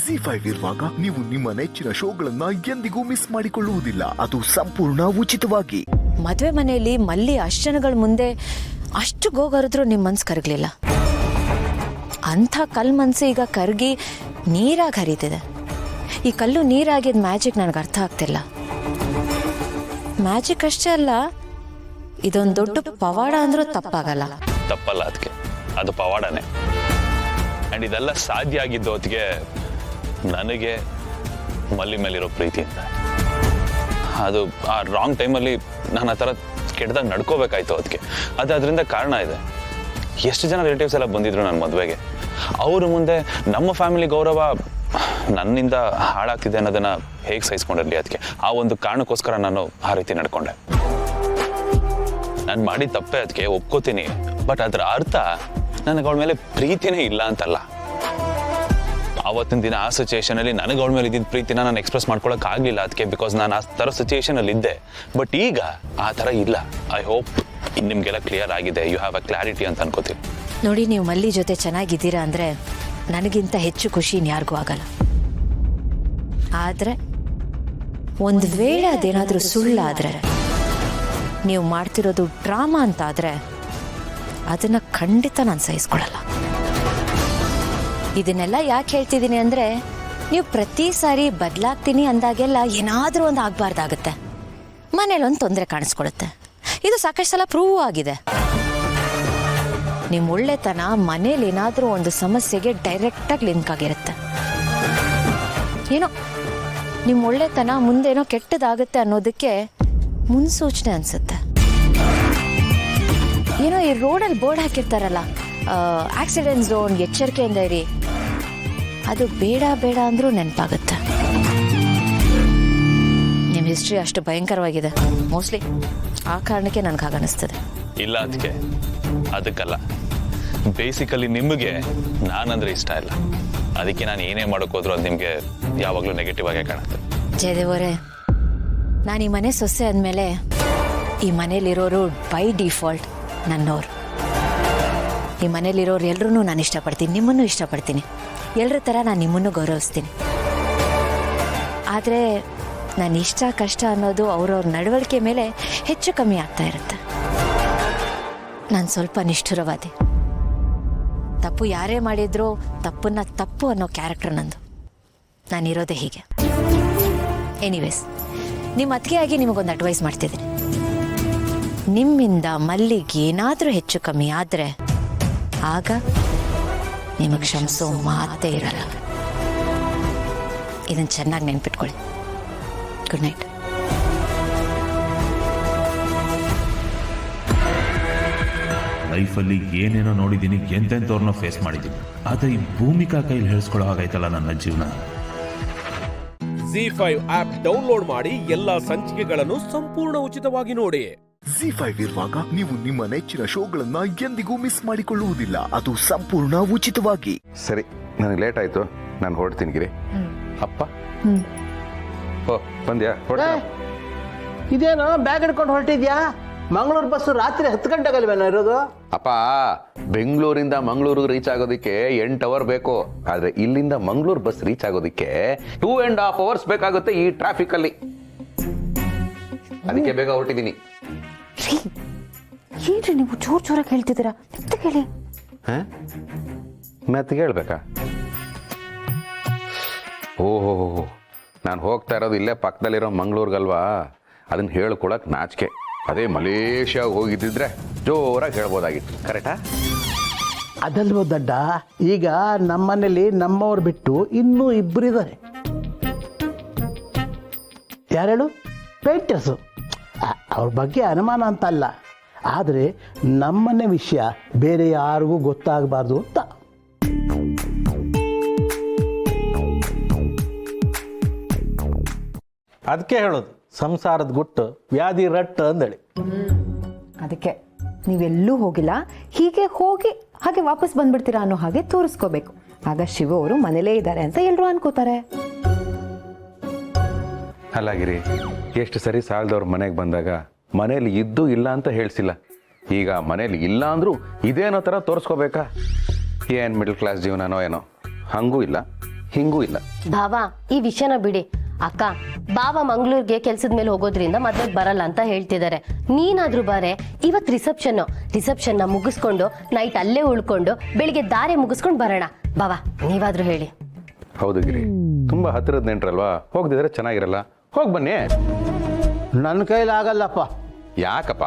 ಜಿ5 ಇರುವಾಗ ನೀವು ನಿಮ್ಮ ನೆಚ್ಚಿನ ಶೋಗಳನ್ನ ಎಂದಿಗೂ ಮಿಸ್ ಮಾಡಿಕೊಳ್ಳುವುದಿಲ್ಲ. ಅದು ಸಂಪೂರ್ಣ ಉಚಿತವಾಗಿ. ಮದುವೆ ಮನೆಯಲ್ಲಿ ಮಲ್ಲಿ ಅಷ್ಟು ಜನಗಳ ಮುಂದೆ ಅಷ್ಟು ಗೋಗರಿದ್ರು ನಿಮ್ಮ ಮನ್ಸು ಕರಗಲಿಲ್ಲ. ಅಂಥ ಕಲ್ ಮನ್ಸು ಈಗ ಕರಗಿ ನೀರಾಗಿ ಹರಿತಿದೆ. ಈ ಕಲ್ಲು ನೀರಾಗಿದ್ದ ಮ್ಯಾಜಿಕ್ ನನಗೆ ಅರ್ಥ ಆಗ್ತಿಲ್ಲ. ಮ್ಯಾಜಿಕ್ ಅಷ್ಟೇ ಅಲ್ಲ, ಇದೊಂದು ದೊಡ್ಡ ಪವಾಡ ಅಂದ್ರೂ ತಪ್ಪಾಗಲ್ಲ. ತಪ್ಪಲ್ಲ, ಅದಕ್ಕೆ ಅದು ಪವಾಡನೇ. ಆ್ಯಂಡ್ ಇದೆಲ್ಲ ಸಾಧ್ಯ ಆಗಿದ್ದು ಹೊತ್ತಿಗೆ ನನಗೆ ಮಲ್ಲಿ ಮೇಲಿರೋ ಪ್ರೀತಿಯಿಂದ. ಅದು ಆ ರಾಂಗ್ ಟೈಮಲ್ಲಿ ನಾನು ಆ ಥರ ಕೆಟ್ಟದಾಗ ನಡ್ಕೋಬೇಕಾಯ್ತು. ಅದಕ್ಕೆ ಅದರಿಂದ ಕಾರಣ ಇದೆ. ಎಷ್ಟು ಜನ ರಿಲೇಟಿವ್ಸ್ ಎಲ್ಲ ಬಂದಿದ್ರು ನನ್ನ ಮದುವೆಗೆ. ಅವ್ರ ಮುಂದೆ ನಮ್ಮ ಫ್ಯಾಮಿಲಿ ಗೌರವ ನನ್ನಿಂದ ಹಾಳಾಗ್ತಿದೆ ಅನ್ನೋದನ್ನು ಹೇಗೆ ಸಹಿಸ್ಕೊಂಡಿರಲಿ. ಅದಕ್ಕೆ ಆ ಒಂದು ಕಾರಣಕ್ಕೋಸ್ಕರ ನಾನು ಆ ರೀತಿ ನಡ್ಕೊಂಡೆ. ನಾನು ಮಾಡಿ ತಪ್ಪೆ, ಅದಕ್ಕೆ ಒಪ್ಕೋತೀನಿ. ಬಟ್ ಅದರ ಅರ್ಥ ನನಗೆ ಅವಳ ಮೇಲೆ ಪ್ರೀತಿನೇ ಇಲ್ಲ ಅಂತಲ್ಲ. ಆವತ್ತಿನ ದಿನ ಆ ಸಿಚುಯೇಷನಲ್ಲಿ ನನಗೆ ಅವಳ ಮೇಲೆ ಇದ್ದಿದ್ದ ಪ್ರೀತಿನ ನಾನು ಎಕ್ಸ್ಪ್ರೆಸ್ ಮಾಡ್ಕೊಳಕ್ಕಾಗಲಿಲ್ಲ. ಅದಕ್ಕೆ ಬಿಕಾಸ್ ನಾನು ಆ ಥರ ಸಿಚುಯೇಷನಲ್ಲಿ ಇದ್ದೆ. ಬಟ್ ಈಗ ಆ ಥರ ಇಲ್ಲ. ಐ ಹೋಪ್ ನಿಮಗೆಲ್ಲ ಕ್ಲಿಯರ್ ಆಗಿದೆ. ಯು ಹ್ಯಾವ್ ಅ ಕ್ಲಾರಿಟಿ ಅಂತ ಅನ್ಕೋತೀನಿ. ನೋಡಿ, ನೀವು ಮಲ್ಲಿ ಜೊತೆ ಚೆನ್ನಾಗಿದ್ದೀರಾ ಅಂದರೆ ನನಗಿಂತ ಹೆಚ್ಚು ಖುಷಿ ಇನ್ಯಾರಿಗೂ ಆಗಲ್ಲ. ಆದರೆ ಒಂದು ವೇಳೆ ಅದೇನಾದರೂ ಸುಳ್ಳಾದರೆ, ನೀವು ಮಾಡ್ತಿರೋದು ಡ್ರಾಮಾ ಅಂತ ಆದರೆ ಅದನ್ನು ಖಂಡಿತ ನಾನು ಸಹಿಸ್ಕೊಡಲ್ಲ. ಇದನ್ನೆಲ್ಲ ಯಾಕೆ ಹೇಳ್ತಿದ್ದೀನಿ ಅಂದರೆ, ನೀವು ಪ್ರತಿ ಸಾರಿ ಬದಲಾಗ್ತೀನಿ ಅಂದಾಗೆಲ್ಲ ಏನಾದರೂ ಒಂದು ಆಗಬಾರ್ದಾಗುತ್ತೆ. ಮನೇಲೊಂದು ತೊಂದರೆ ಕಾಣಿಸ್ಕೊಳುತ್ತೆ. ಇದು ಸಾಕಷ್ಟು ಸಲ ಪ್ರೂವ್ ಆಗಿದೆ. ನಿಮ್ಮ ಒಳ್ಳೆತನ ಮನೇಲಿ ಏನಾದರೂ ಒಂದು ಸಮಸ್ಯೆಗೆ ಡೈರೆಕ್ಟಾಗಿ ಲಿಂಕ್ ಆಗಿರುತ್ತೆ. ಏನೋ ನಿಮ್ಮ ಒಳ್ಳೆತನ ಮುಂದೇನೋ ಕೆಟ್ಟದಾಗುತ್ತೆ ಅನ್ನೋದಕ್ಕೆ ಮುನ್ಸೂಚನೆ ಅನಿಸುತ್ತೆ. ಏನೋ ಈ ರೋಡಲ್ಲಿ ಬೋರ್ಡ್ ಹಾಕಿರ್ತಾರಲ್ಲ, ಆಕ್ಸಿಡೆಂಟ್ ಝೋನ್, ಎಚ್ಚರಿಕೆಯಿಂದ ಇರಿ, ಅದು ಬೇಡ ಬೇಡ ಅಂದರೂ ನೆನಪಾಗುತ್ತೆ. ನಿಮ್ಮ ಹಿಸ್ಟ್ರಿ ಅಷ್ಟು ಭಯಂಕರವಾಗಿದೆ. ಮೋಸ್ಟ್ಲಿ ಆ ಕಾರಣಕ್ಕೆ ನನಗೆ ಹಾಗನ್ನಿಸ್ತದೆ. ಇಲ್ಲ, ಅದಕ್ಕಲ್ಲ. ಬೇಸಿಕಲಿ ನಿಮಗೆ ನಾನಂದ್ರೆ ಇಷ್ಟ ಇಲ್ಲ. ಅದಕ್ಕೆ ನಾನು ಏನೇ ಮಾಡೋಕ್ಕೋದ್ರೂ ಅದು ನಿಮಗೆ ಯಾವಾಗಲೂ ನೆಗೆಟಿವ್ ಆಗೇ ಕಾಣುತ್ತೆ. ಜಯದೇವರೇ, ನಾನು ಈ ಮನೆ ಸೊಸೆ ಅಂದಮೇಲೆ ಈ ಮನೇಲಿರೋರು ಬೈ ಡಿಫಾಲ್ಟ್ ನನ್ನೋರು. ಈ ಮನೇಲಿರೋರು ಎಲ್ಲರೂ ನಾನು ಇಷ್ಟಪಡ್ತೀನಿ, ನಿಮ್ಮನ್ನು ಇಷ್ಟಪಡ್ತೀನಿ. ಎಲ್ಲರ ಥರ ನಾನು ನಿಮ್ಮನ್ನು ಗೌರವಿಸ್ತೀನಿ. ಆದರೆ ನನ್ನ ಇಷ್ಟ ಕಷ್ಟ ಅನ್ನೋದು ಅವ್ರವ್ರ ನಡವಳಿಕೆ ಮೇಲೆ ಹೆಚ್ಚು ಕಮ್ಮಿ ಆಗ್ತಾ ಇರುತ್ತೆ. ನಾನು ಸ್ವಲ್ಪ ನಿಷ್ಠುರವಾದಿ. ತಪ್ಪು ಯಾರೇ ಮಾಡಿದ್ರೂ ತಪ್ಪನ್ನ ತಪ್ಪು ಅನ್ನೋ ಕ್ಯಾರೆಕ್ಟರ್ ನಂದು. ನಾನಿರೋದೇ ಹೀಗೆ. ಎನಿವೇಸ್, ನಿಮ್ಮ ಅತ್ತಿಗೆಯಾಗಿ ನಿಮಗೊಂದು ಅಡ್ವೈಸ್ ಮಾಡ್ತಿದ್ದೀನಿ. ನಿಮ್ಮಿಂದ ಮಲ್ಲಿಗೆ ಏನಾದರೂ ಹೆಚ್ಚು ಕಮ್ಮಿ ಆದರೆ ಆಗ ನಿಮಗೆ ಕ್ಷಮಿಸೋ ಮಾತೇ ಇರಲ್ಲ. ಇದನ್ನು ಚೆನ್ನಾಗಿ ನೆನ್ಪಿಟ್ಕೊಳ್ಳಿ. Good night. ಲೈಫಲ್ಲಿ ಏನೇನೋ ನೋಡಿದ್ದೀನಿ, ಎಂತೆಂಥವ್ರನ್ನ ಫೇಸ್ ಮಾಡಿದ್ದೀನಿ. ಆದರೆ ಈ ಭೂಮಿಕಾ ಕೈಲಿ ಹೇಳಿಸ್ಕೊಳ್ಳೋ ಹಾಗಾಯ್ತಲ್ಲ ನನ್ನ ಜೀವನ. ಜಿ5 ಆಪ್ ಡೌನ್ಲೋಡ್ ಮಾಡಿ ಎಲ್ಲಾ ಸಂಚಿಕೆಗಳನ್ನು ಸಂಪೂರ್ಣ ಉಚಿತವಾಗಿ ನೋಡಿ. ಜಿ5 ಇರುವಾಗ ನೀವು ನಿಮ್ಮ ನೆಚ್ಚಿನ ಶೋಗಳನ್ನ ಎಂದಿಗೂ ಮಿಸ್ ಮಾಡಿಕೊಳ್ಳುವುದಿಲ್ಲ. ಅದು ಸಂಪೂರ್ಣ ಉಚಿತವಾಗಿ. ಸರಿ, ನನಗೆ ಲೇಟ್ ಆಯ್ತು, ನಾನು ಹೊರಡ್ತೀನಿ. ಗಿರಿ ಅಪ್ಪ, ಓ ಬಂದ್ಯಾ? ಇದೇನೋ ಬ್ಯಾಗ್ ಹಿಡ್ಕೊಂಡು ಹೊರಟಿದ್ಯಾ? ಮಂಗಳೂರು ಬಸ್ಸು ರಾತ್ರಿ 10 ಗಂಟೆಗಲ್ವೇನೋ ಇರೋದು? ಅಪ್ಪ, ಬೆಂಗಳೂರಿಂದ ಮಂಗಳೂರಿಗೆ ರೀಚ್ ಆಗೋದಕ್ಕೆ 8 ಅವರ್ ಬೇಕು. ಆದ್ರೆ ಇಲ್ಲಿಂದ ಮಂಗಳೂರು ಬಸ್ ರೀಚ್ ಆಗೋದಕ್ಕೆ 2.5 ಅವರ್ಸ್ ಬೇಕಾಗುತ್ತೆ ಈ ಟ್ರಾಫಿಕ್ ಅಲ್ಲಿ. ಅದಕ್ಕೆ ಬೇಗ ಹೊರಟಿದ್ದೀನಿ. ಏನ್ರಿ ನೀವು ಜೋರಾಗಿ ಹೇಳ್ತಿದ್ದೀರಾ? ಹೇಳಿ. ಮೆತ್ತಗೆ ಹೇಳ್ಬೇಕಾ? ಓಹೋ, ನಾನು ಹೋಗ್ತಾ ಇರೋದು ಇಲ್ಲೇ ಪಕ್ಕದಲ್ಲಿರೋ ಮಂಗಳೂರಿಗಲ್ವಾ, ಅದನ್ನ ಹೇಳ್ಕೊಳಕ್ ನಾಚಿಕೆ. ಅದೇ ಮಲೇಷ್ಯಾಗ ಹೋಗಿದ್ದಿದ್ರೆ ಜೋರಾಗಿ ಹೇಳ್ಬೋದಾಗಿತ್ತು. ಕರೆಕ್ಟಾ? ಅದಲ್ವೋ ದಡ್ಡ, ಈಗ ನಮ್ಮನೇಲಿ ನಮ್ಮವ್ರು ಬಿಟ್ಟು ಇನ್ನೂ 2 ಇದ್ದಾರೆ. ಯಾರೇಳು? ಪೇಂಟರ್ಸು. ಅವ್ರ ಬಗ್ಗೆ ಅನುಮಾನ ಅಂತಲ್ಲ, ಆದರೆ ನಮ್ಮನೆ ವಿಷಯ ಬೇರೆ ಯಾರಿಗೂ ಗೊತ್ತಾಗಬಾರ್ದು ಅಂತ. ಅದಕ್ಕೆ ಹೇಳೋದು ಸಂಸಾರದ ಗುಟ್ಟು ವ್ಯಾಧಿ ರಟ್ಟು ಅಂದೇಳಿ. ಅದಕ್ಕೆ ನೀವೆಲ್ಲೂ ಹೋಗಿಲ್ಲ, ಹೀಗೆ ಹೋಗಿ ಹಾಗೆ ವಾಪಸ್ ಬಂದ್ಬಿಡ್ತೀರಾ ಅನ್ನೋ ಹಾಗೆ ತೋರಿಸ್ಕೋಬೇಕು. ಆಗ ಶಿವ ಅವರು ಮನೇಲೇ ಇದ್ದಾರೆ ಅಂತ ಎಲ್ಲರೂ ಅನ್ಕೋತಾರೆ. ಅಲ್ಲಾಗಿರಿ, ಎಷ್ಟು ಸರಿ ಸಾಲದವ್ರ ಮನೆಗೆ ಬಂದಾಗ ಮನೇಲಿ ಇದ್ದು ಇಲ್ಲ ಅಂತ ಹೇಳ್ಸಿಲ್ಲ. ಈಗ ಮನೇಲಿ ಇಲ್ಲ ಅಂದ್ರೂ ಇದೇನೋ ಥರ ತೋರಿಸ್ಕೋಬೇಕಾ? ಏನು ಮಿಡಲ್ ಕ್ಲಾಸ್ ಜೀವನನೋ ಏನೋ. ಹಂಗೂ ಇಲ್ಲ ಹಿಂಗೂ ಇಲ್ಲ. ಭಾವ ಈ ವಿಷಯನ ಬಿಡಿ. ಅಕ್ಕ, ಬಾವ ಮಂಗಳೂರಿಗೆ ಕೆಲ್ಸದ ಮೇಲೆ ಹೋಗೋದ್ರಿಂದ ಮದ್ವೆಗೆ ಬರಲ್ಲ ಅಂತ ಹೇಳ್ತಿದ್ದಾರೆ. ನೀನಾದ್ರೂ ಬಾರೆ, ಇವತ್ತು ರಿಸೆಪ್ಷನ್ ಮುಗಿಸ್ಕೊಂಡು ನೈಟ್ ಅಲ್ಲೇ ಉಳ್ಕೊಂಡು ಬೆಳಿಗ್ಗೆ ದಾರೆ ಮುಗಿಸ್ಕೊಂಡು ಬರೋಣ. ಬಾವ ನೀವಾದ್ರೂ ಹೇಳಿ. ಹೌದು ಗಿರಿ, ತುಂಬಾ ಹತ್ತಿರದ ನೆಂಟ್ರಲ್ವಾ, ಹೋಗದಿದ್ರೆ ಚೆನ್ನಾಗಿರಲ್ಲ. ಹೋಗಿ ಬನ್ನಿ. ನನ್ನ ಕೈಲಿ ಆಗಲ್ಲಪ್ಪ. ಯಾಕಪ್ಪ?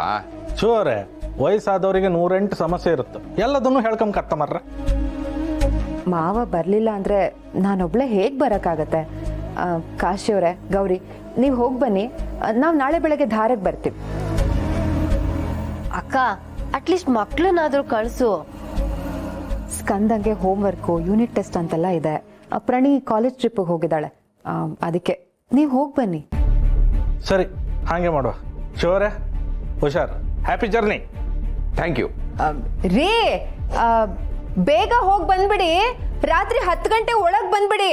ಚೋರೆ, ವಯಸ್ಸಾದವರಿಗೆ 108 ಸಮಸ್ಯೆ ಇರುತ್ತೆ, ಎಲ್ಲದನ್ನು ಹೇಳ್ಕೊಂಡ್ ಕತ್ತಮರ್ರ. ಮಾವ ಬರಲಿಲ್ಲ ಅಂದರೆ ನಾನೊಬ್ಳೆ ಹೇಗೆ ಬರೋಕ್ಕಾಗತ್ತೆ? ಕಾಶಿಯವರೇ, ಗೌರಿ, ನೀವು ಹೋಗಿ ಬನ್ನಿ. ನಾವು ನಾಳೆ ಬೆಳಗ್ಗೆ ಧಾರೆಗೆ ಬರ್ತೀವಿ. ಅಕ್ಕ, ಅಟ್ಲೀಸ್ಟ್ ಮಕ್ಳನ್ನಾದ್ರೂ ಕಳಿಸು. ಸ್ಕಂದಂಗೆ ಹೋಮ್ವರ್ಕು, ಯೂನಿಟ್ ಟೆಸ್ಟ್ ಅಂತೆಲ್ಲ ಇದೆ. ಪ್ರಣಿ ಕಾಲೇಜ್ ಟ್ರಿಪ್ಪಿಗೆ ಹೋಗಿದ್ದಾಳೆ. ಅದಕ್ಕೆ ನೀವು ಹೋಗಿ ಬನ್ನಿ. ಸರಿ, ಹಾಗೆ ಮಾಡುವ. ಚೋರೆ, ಹುಷಾರ್. Happy journey. Thank you. ರೀ, ಬೇಗ ಹೋಗಿ ಬಂದ್ಬಿಡಿ. ರಾತ್ರಿ 10 ಗಂಟೆ ಒಳಗೆ ಬಂದ್ಬಿಡಿ.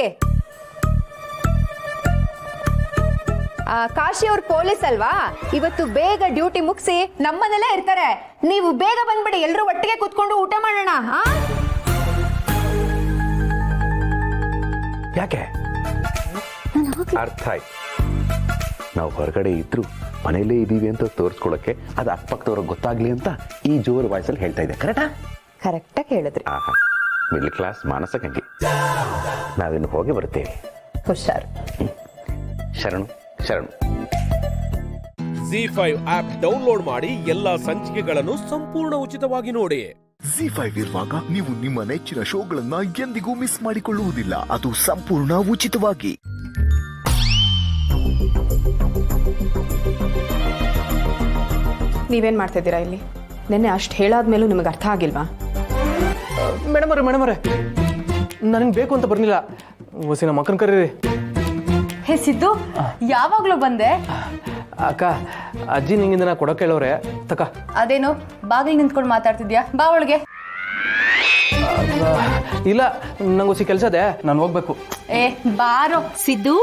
ಕಾಶಿ ಅವ್ರ ಪೊಲೀಸ್ ಅಲ್ವಾ, ಇವತ್ತು ಬೇಗ ಡ್ಯೂಟಿ ಮುಗಿಸಿ ನಮ್ಮನೆಲ್ಲೇ ಇರ್ತಾರೆ. ನೀವು ಬೇಗ ಬಂದ್ಬಿಡಿ, ಎಲ್ಲರೂ ಒಟ್ಟಿಗೆ ಕೂತ್ಕೊಂಡು ಊಟ ಮಾಡೋಣ. ಯಾಕೆ? ಅರ್ಥ ಆಯ್ತು. ನಾವು ಹೊರಗಡೆ ಇದ್ರು ಮನೆಯಲ್ಲೇ ಇದ್ದೀವಿ ಅಂತ ತೋರಿಸ್ಕೊಳಕ್ಕೆ, ಅದು ಅಕ್ಕಪಕ್ಕದವ್ರಿಗೆ ಗೊತ್ತಾಗ್ಲಿ ಅಂತ ಈ ಜೋರು ವಾಯ್ಸಲ್ಲಿ ಹೇಳ್ತಾ ಇದೆ. ಕರೆಕ್ಟಾ? ಕರೆಕ್ಟಾಗಿ ಹೇಳಿದ್ರಿ. ಆಹಾ, ಮಿಡ್ಲ್ ಕ್ಲಾಸ್ ಮಾನಸಕಂಗೆ. ನಾವಿನ್ನು ಹೋಗಿ ಬರ್ತೇವೆ. ಹುಷಾರ್. ಶರಣು ಶರಣು. Z5 ಆಪ್ ಡೌನ್ಲೋಡ್ ಮಾಡಿ ಎಲ್ಲಾ ಸಂಚಿಕೆಗಳನ್ನು ಸಂಪೂರ್ಣ ಉಚಿತವಾಗಿ ನೋಡಿ. Z5 ಇರುವಾಗ ನೀವು ನಿಮ್ಮ ನೆಚ್ಚಿನ ಶೋಗಳನ್ನ ಎಂದಿಗೂ ಮಿಸ್ ಮಾಡಿಕೊಳ್ಳುವುದಿಲ್ಲ. ಅದು ಸಂಪೂರ್ಣ ಉಚಿತವಾಗಿ. ನೀವೇನ್ ಮಾಡ್ತಿದ್ದೀರಾ ಇಲ್ಲಿ? ನೆನ್ನೆ ಅಷ್ಟು ಹೇಳಾದ್ಮೇಲೂ ನಿಮಗೆ ಅರ್ಥ ಆಗಿಲ್ವಾ? ಮೇಡಮರೇ, ನನಗೆ ಬೇಕು ಅಂತ ಬರ್ಲಿಲ್ಲ. ಹೊಸಿನ ಮಕ್ಕನ ಕರೀರಿ. ಹೇ ಸಿದ್ದು, ಯಾವಾಗ್ಲೂ ಬಂದೆ? ಅಕ್ಕ, ಅಜ್ಜಿ ನಿಂಗಿಂದ ನಾ ಕೊಡೋಕೆ ಹೇಳೋರೆ. ತಕ. ಅದೇನು ಬಾಗಿಲು ನಿಂತ್ಕೊಂಡು ಮಾತಾಡ್ತಿದ್ಯಾ? ಬಾ ಒಳಗೆ. ಇಲ್ಲ, ನಂಗೆ ಹೊಸಿ ಕೆಲಸ ಇದೆ, ನಾನು ಹೋಗ್ಬೇಕು. ಏ ಬಾರೋ. ಸಿದ್ದು,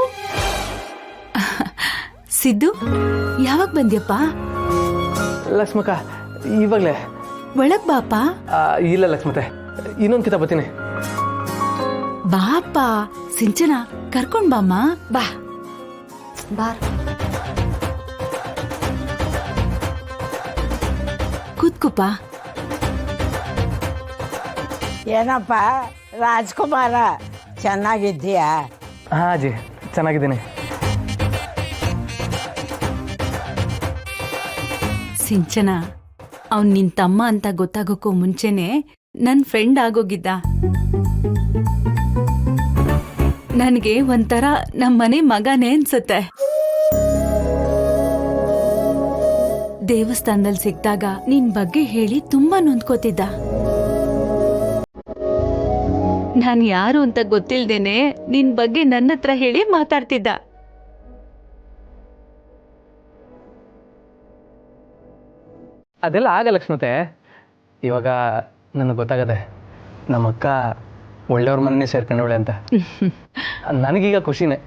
ಯಾವಾಗ ಬಂದ್ಯಪ್ಪ? ಲಕ್ಷ್ಮಕ್ಕ, ಇವಾಗಲೇ. ಒಳಗ್ ಬಾಪ. ಇಲ್ಲ ಲಕ್ಷ್ಮತೆ, ಇನ್ನೊಂದು ಕಿತ ಬರ್ತೀನಿ. ಬಾಪ, ಸಿಂಚನ ಕರ್ಕೊಂಡ್ ಬಾಮ್ಮ. ಬಾ ಬಾರ್. ಕೂತ್ಕುಪ್ಪ. ಏನಪ್ಪ ರಾಜ್ಕುಮಾರ, ಚೆನ್ನಾಗಿದ್ದೀಯಾ? ಹಾಂ ಅಜ್ಜಿ, ಚೆನ್ನಾಗಿದ್ದೀನಿ. ಸಿಂಚನ, ಅವ್ನ್ ನಿನ್ ತಮ್ಮ ಅಂತ ಗೊತ್ತಾಗೋಕ್ಕೂ ಮುಂಚೆನೆ ನನ್ ಫ್ರೆಂಡ್ ಆಗೋಗಿದ್ದ. ನನಗೆ ಒಂಥರ ನಮ್ಮನೆ ಮಗನೇ ಅನ್ಸುತ್ತೆ. ದೇವಸ್ಥಾನದಲ್ಲಿ ಸಿಕ್ಕಿದಾಗ ನಿನ್ ಬಗ್ಗೆ ಹೇಳಿ ತುಂಬಾ ನೊಂದ್ಕೋತಿದ್ದ. ನಾನ್ ಯಾರು ಅಂತ ಗೊತ್ತಿಲ್ದೇನೆ ನಿನ್ ಬಗ್ಗೆ ನನ್ನ ಹತ್ರ ಹೇಳಿ ಮಾತಾಡ್ತಿದ್ದ. ಅದೆಲ್ಲ ಆಗ ಲಕ್ಷ್ಮತೆ. ಇವಾಗ ನನಗೆ ಗೊತ್ತಾಗದೆ ನಮ್ಮಕ್ಕ ಒಳ್ಳೆಯವ್ರ ಮನೆ ಸೇರ್ಕೊಂಡವಳೆ ಅಂತ. ನನಗೀಗ ಖುಷಿನೇ.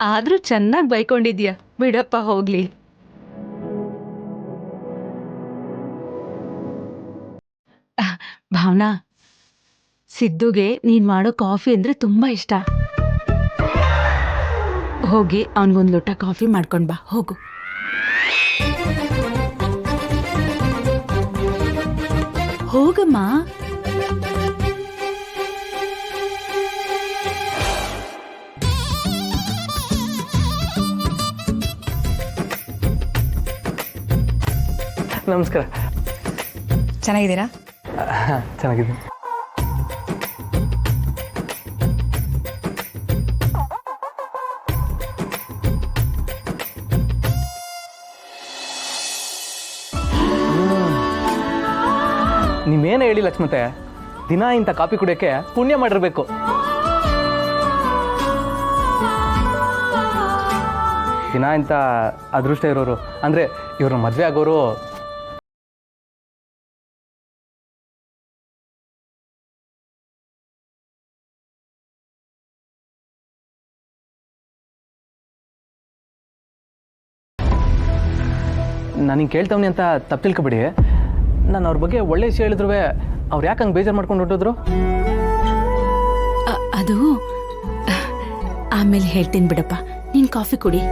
ಆದ್ರೂ ಚೆನ್ನಾಗಿ ಬೈಕೊಂಡಿದ್ಯಾ. ಬಿಡಪ್ಪ ಹೋಗ್ಲಿ. ಭಾವನಾ, ಸಿದ್ದುಗೆ ನೀನ್ ಮಾಡೋ ಕಾಫಿ ಅಂದ್ರೆ ತುಂಬಾ ಇಷ್ಟ. ಹೋಗಿ ಅವನಿಗೊಂದು ಲೋಟ ಕಾಫಿ ಮಾಡ್ಕೊಂಡ್ ಬಾ, ಹೋಗು. ಹೋಗಮ್ಮ. ನಮಸ್ಕಾರ. ಚೆನ್ನಾಗಿದ್ದೀರಾ? ಚೆನ್ನಾಗಿದ್ದೀನಿ. ನೀವೇನು ಹೇಳಿ ಲಕ್ಷ್ಮತೆ, ದಿನ ಇಂಥ ಕಾಫಿ ಕುಡಿಯೋಕ್ಕೆ ಪುಣ್ಯ ಮಾಡಿರ್ಬೇಕು. ದಿನ ಇಂಥ ಅದೃಷ್ಟ ಇರೋರು, ಅಂದರೆ ಇವ್ರ ಮದುವೆ ಆಗೋರು ನಾನು ಹಿಂಗೆ ಕೇಳ್ತವ್ನಿ ಅಂತ ತಪ್ಪು ತಿಳ್ಕೊಬೇಡಿ. ನಾನು ಅವ್ರ ಬಗ್ಗೆ ಒಳ್ಳೆ ವಿಷಯ ಹೇಳಿದ್ರು ಅವ್ರು ಯಾಕೆ ಹಂಗೆ ಬೇಜಾರು ಮಾಡ್ಕೊಂಡು ಹೊರಟೋದ್ರು? ಅದು ಆಮೇಲೆ ಹೇಳ್ತೀನಿ ಬಿಡಪ್ಪ, ನೀನ್ ಕಾಫಿ ಕುಡಿ.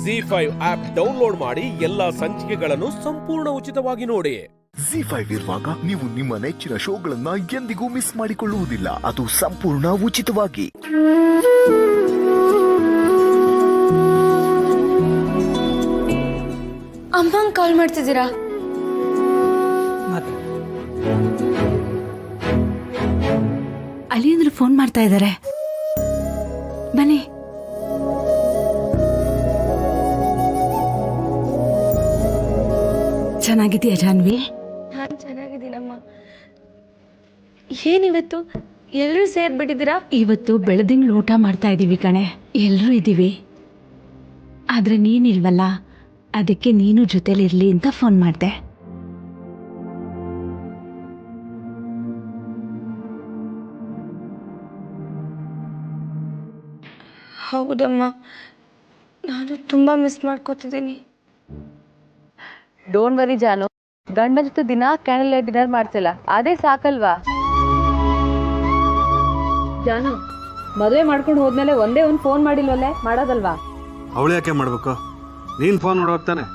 ZEE5 ಆಪ್ ಡೌನ್ಲೋಡ್ ಮಾಡಿ ಎಲ್ಲಾ ಸಂಚಿಕೆಗಳನ್ನು ಸಂಪೂರ್ಣ ಉಚಿತವಾಗಿ ನೋಡಿ. ZEE5 ಇರುವಾಗ ನೀವು ನಿಮ್ಮ ನೆಚ್ಚಿನ ಶೋಗಳನ್ನ ಎಂದಿಗೂ ಮಿಸ್ ಮಾಡಿಕೊಳ್ಳುವುದಿಲ್ಲ. ಅದು ಸಂಪೂರ್ಣ ಉಚಿತವಾಗಿ. ಅಮ್ಮಂಗೆ ಕಾಲ್ ಮಾಡ್ತಿದ್ದೀರಾ? ಅಲ್ಲಿ ಅಂದ್ರೆ ಫೋನ್ ಮಾಡ್ತಾ ಇದ್ದಾರೆ. ಬನ್ನಿ. ಚೆನ್ನಾಗಿದೆಯಾ ಜಾನ್ವಿ? ನಾನು ಚೆನ್ನಾಗಿದ್ದೀನಮ್ಮ. ಏನಿವತ್ತು ಎಲ್ಲರೂ ಸೇರ್ಬಿಟ್ಟಿದ್ದೀರಾ? ಇವತ್ತು ಬೆಳದಿಂಗ್ಳು ಊಟ ಮಾಡ್ತಾ ಇದ್ದೀವಿ ಕಣೆ. ಎಲ್ಲರೂ ಇದ್ದೀವಿ. ಆದ್ರೆ ನೀನಿಲ್ವಲ್ಲ, ಅದಕ್ಕೆ ನೀನು ಜೊತೆಲಿರ್ಲಿ ಅಂತ ಫೋನ್ ಮಾಡಿದೆ. ಹೌದಮ್ಮ, ನಾನು ತುಂಬ ಮಿಸ್ ಮಾಡ್ಕೋತಿದ್ದೀನಿ. ಡೋಂಟ್ ವರಿ ಜಾನು, ಗಂಡ ಜೊತೆ ದಿನ ಕ್ಯಾಂಡಲ್ ಲೈಟ್ ಡಿನ್ನರ್ ಮಾಡ್ತಿಲ್ಲ, ಅದೇ ಸಾಕಲ್ವಾ? ಜಾನು, ಮದುವೆ ಮಾಡ್ಕೊಂಡು ಹೋದ್ಮೇಲೆ ಒಂದೇ ಒಂದು ಫೋನ್ ಮಾಡಿಲ್ವಲ್ಲೇ? ಮಾಡೋದಲ್ವಾ? ಅವಳು ಯಾಕೆ ಮಾಡ್ಬೇಕು? ನೀನ್ ಫೋನ್ ಮಾಡೋಗ್ತಾನೆ.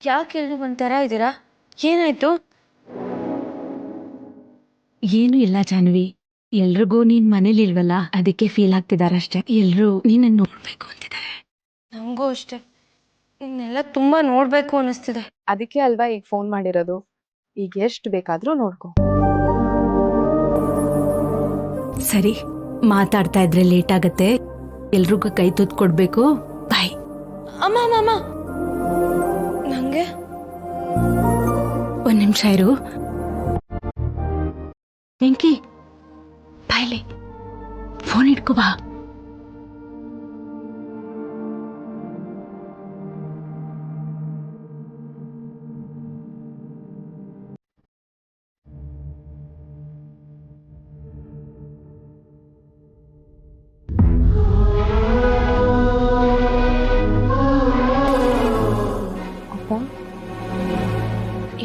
ಯಾಕೆ ಎಲ್ರು ಒಂಥರ ಇದ್ದೀರಾ? ಏನಾಯ್ತು? ಏನು ಇಲ್ಲ ಜಾನ್ವಿ, ಎಲ್ರಿಗೂ ನೀನ್ ಮನೇಲಿಲ್ವಲ್ಲ, ಅದಕ್ಕೆ ಫೀಲ್ ಆಗ್ತಿದಾರಷ್ಟೇ. ಎಲ್ರು ನೀನನ್ನು ನೋಡ್ಬೇಕು ಅಂತಿದ್ದಾರೆ. ನನಗೂ ಅಷ್ಟೇ, ಇನ್ನೆಲ್ಲ ತುಂಬಾ ನೋಡ್ಬೇಕು ಅನ್ನಿಸ್ತಿದೆ. ಅದಕ್ಕೆ ಅಲ್ವಾ ಈಗ ಫೋನ್ ಮಾಡಿರೋದು. ಈಗ ಎಷ್ಟು ಬೇಕಾದ್ರೂ ನೋಡ್ಕೊ. ಸರಿ, ಮಾತಾಡ್ತಾ ಇದ್ರೆ ಲೇಟ್ ಆಗತ್ತೆ. ಎಲ್ರಿಗೂ ಕೈ ತುತ್ತು ಕೊಡ್ಬೇಕು. ಬಾಯ್. ಅಮ್ಮ ಅಮ್ಮ ಅಮ್ಮ, ನಂಗೆ ಒಂದ್ ನಿಮಿಷ ಇರು. ವೆಂಕಿ, ಬಾಯ್ಲಿ, ಫೋನ್ ಇಟ್ಕೋ ಬಾ.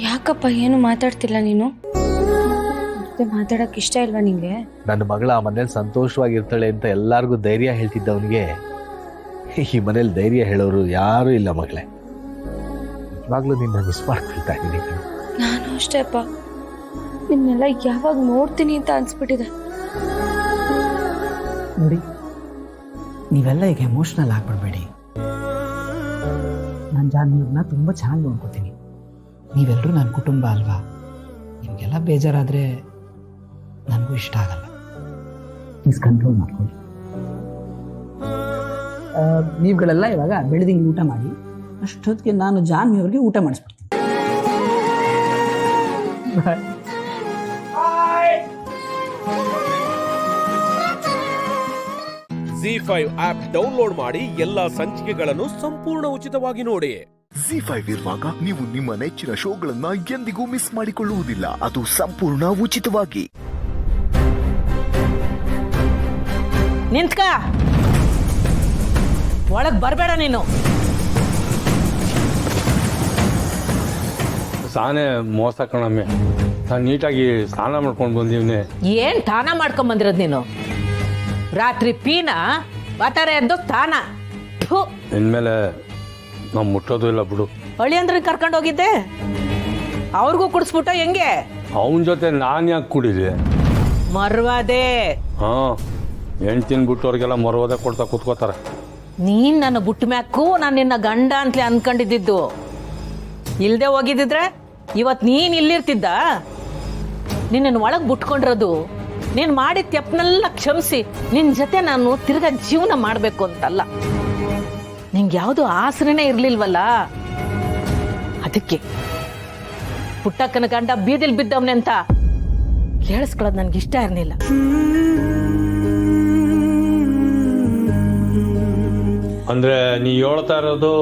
ಯಾಕಪ್ಪ ಏನು ಮಾತಾಡ್ತಿಲ್ಲ ನೀನು? ಮತ್ತೆ ಮಾತಾಡಕ್ ಇಷ್ಟ ಇಲ್ವಾ ನಿಂಗೆ? ನನ್ನ ಮಗಳ ಆ ಮನೇಲಿ ಸಂತೋಷವಾಗಿರ್ತಾಳೆ ಅಂತ ಎಲ್ಲಾರ್ಗೂ ಧೈರ್ಯ ಹೇಳ್ತಿದ್ದವನಿಗೆ ಈ ಮನೇಲಿ ಧೈರ್ಯ ಹೇಳೋರು ಯಾರೂ ಇಲ್ಲ ಮಗಳೇ. ಇವಾಗ್ಲೂ ನಿನ್ನ ಮಿಸ್ ಮಾಡ್ಕೊಳ್ತಾ ಇದ್ದೀನಿ. ನಾನು ಅಷ್ಟೇ ಅಪ್ಪ, ನಿನ್ನೆಲ್ಲ ಯಾವಾಗ ನೋಡ್ತೀನಿ ಅಂತ ಅನ್ಸ್ಬಿಟ್ಟಿದೆ. ನೋಡಿ, ನೀವೆಲ್ಲ ಈಗ ಎಮೋಷ್ನಲ್ ಆಗ್ಬಿಡ್ಬೇಡಿ. ನಾನು ಜಾನ್ವಿಯವ್ರನ್ನ ತುಂಬ ಚೆನ್ನಾಗಿ ನೋಡ್ಕೋತೀನಿ. ನೀವೆಲ್ಲರೂ ನನ್ನ ಕುಟುಂಬ ಅಲ್ವಾ? ನಿಮಗೆಲ್ಲ ಬೇಜಾರಾದರೆ ನನಗೂ ಇಷ್ಟ ಆಗಲ್ಲ. ಪ್ಲೀಸ್ ಕಂಟ್ರೋಲ್ ಮಾಡ್ಕೊಳ್ಳಿ. ನೀವುಗಳೆಲ್ಲ ಇವಾಗ ಬೆಳದಿಂಗ್ಳು ಊಟ ಮಾಡಿ, ಅಷ್ಟೊತ್ತಿಗೆ ನಾನು ಜಾನ್ವಿಯವ್ರಿಗೆ ಊಟ ಮಾಡಿಸ್ಬಿಡ್ತೀನಿ. ZEE5 ಆಪ್ ಡೌನ್ಲೋಡ್ ಮಾಡಿ ಎಲ್ಲಾ ಸಂಚಿಕೆಗಳನ್ನು ಸಂಪೂರ್ಣ ಉಚಿತವಾಗಿ ನೋಡಿ. ZEE5 ಇರುವಾಗ ನೀವು ನಿಮ್ಮ ನೆಚ್ಚಿನ ಶೋಗಳನ್ನ ಎಂದಿಗೂ ಮಿಸ್ ಮಾಡಿಕೊಳ್ಳುವುದಿಲ್ಲ. ಅದು ಸಂಪೂರ್ಣ ಉಚಿತವಾಗಿ. ನಿಂತ್ಕ, ಒಳಗ್ ಬರಬೇಡ ನೀನು. ಸಾನೆ ಮೋಸ ಕಣಮ್ಮೆ. ನಾನು ನೀಟಾಗಿ ಸ್ನಾನ ಮಾಡ್ಕೊಂಡು ಬಂದೀವ್ನೆ. ಏನ್ ತಾನ ಮಾಡ್ಕೊಂಡ್ ಬಂದಿರೋದು ನೀನು? ರಾತ್ರಿ ಪೀನ ವಾತಾರ ಎದ್ದು ತಾನ. ಇನ್ಮೇಲೆ ನಾವು ಮುಟ್ಟೋದು ಇಲ್ಲ ಬಿಡು. ಹೊಳಿ ಅಂದ್ರೆ ಕರ್ಕೊಂಡು ಹೋಗಿದ್ದೆ, ಅವ್ರಿಗೂ ಕುಡಿಸ್ಬಿಟ್ಟು ಹೆಂಗೆ? ಅವನ ಜೊತೆ ನಾನು ಯಾಕೆ ಕುಡಿದೆ? ಮರ್ವಾದೆ. ಹಾ, ಹೆಂಡ್ತಿನ ಬಿಟ್ಟವ್ರಿಗೆಲ್ಲ ಮರವಾದ ಕೊಡ್ತಾ ಕೂತ್ಕೋತಾರೆ. ನೀನ್ ನನ್ನ ಬುಟ್ಟ ಮ್ಯಾಕು ನಾನು ನಿನ್ನ ಗಂಡ ಅಂತಲೇ ಅನ್ಕೊಂಡಿದ್ದು. ಇಲ್ದೆ ಹೋಗಿದ್ದಿದ್ರೆ ಇವತ್ತು ನೀನ್ ಇಲ್ಲಿರ್ತಿದ್ದ? ನಿನ್ನನ್ನು ಒಳಗೆ ಬಿಟ್ಕೊಂಡಿರೋದು ನೀನು ಮಾಡಿದ ತೆಪ್ಪನೆಲ್ಲ ಕ್ಷಮಿಸಿ ನಿನ್ನ ಜೊತೆ ನಾನು ತಿರ್ಗಾ ಜೀವನ ಮಾಡಬೇಕು ಅಂತಲ್ಲ. ನಿಂಗೆ ಯಾವುದು ಆಸರೆನೇ ಇರ್ಲಿಲ್ವಲ್ಲ, ಅದಕ್ಕೆ ಪುಟ್ಟಕ್ಕನ ಗಂಡ ಬೀದಿಲ್ ಬಿದ್ದವನೆ ಅಂತ ಕೇಳಿಸ್ಕೊಳ್ಳೋದು ನನ್ಗೆ ಇಷ್ಟ ಇರಲಿಲ್ಲ. ಅಂದ್ರೆ ನೀ ಹೇಳ್ತಾ ಇರೋದು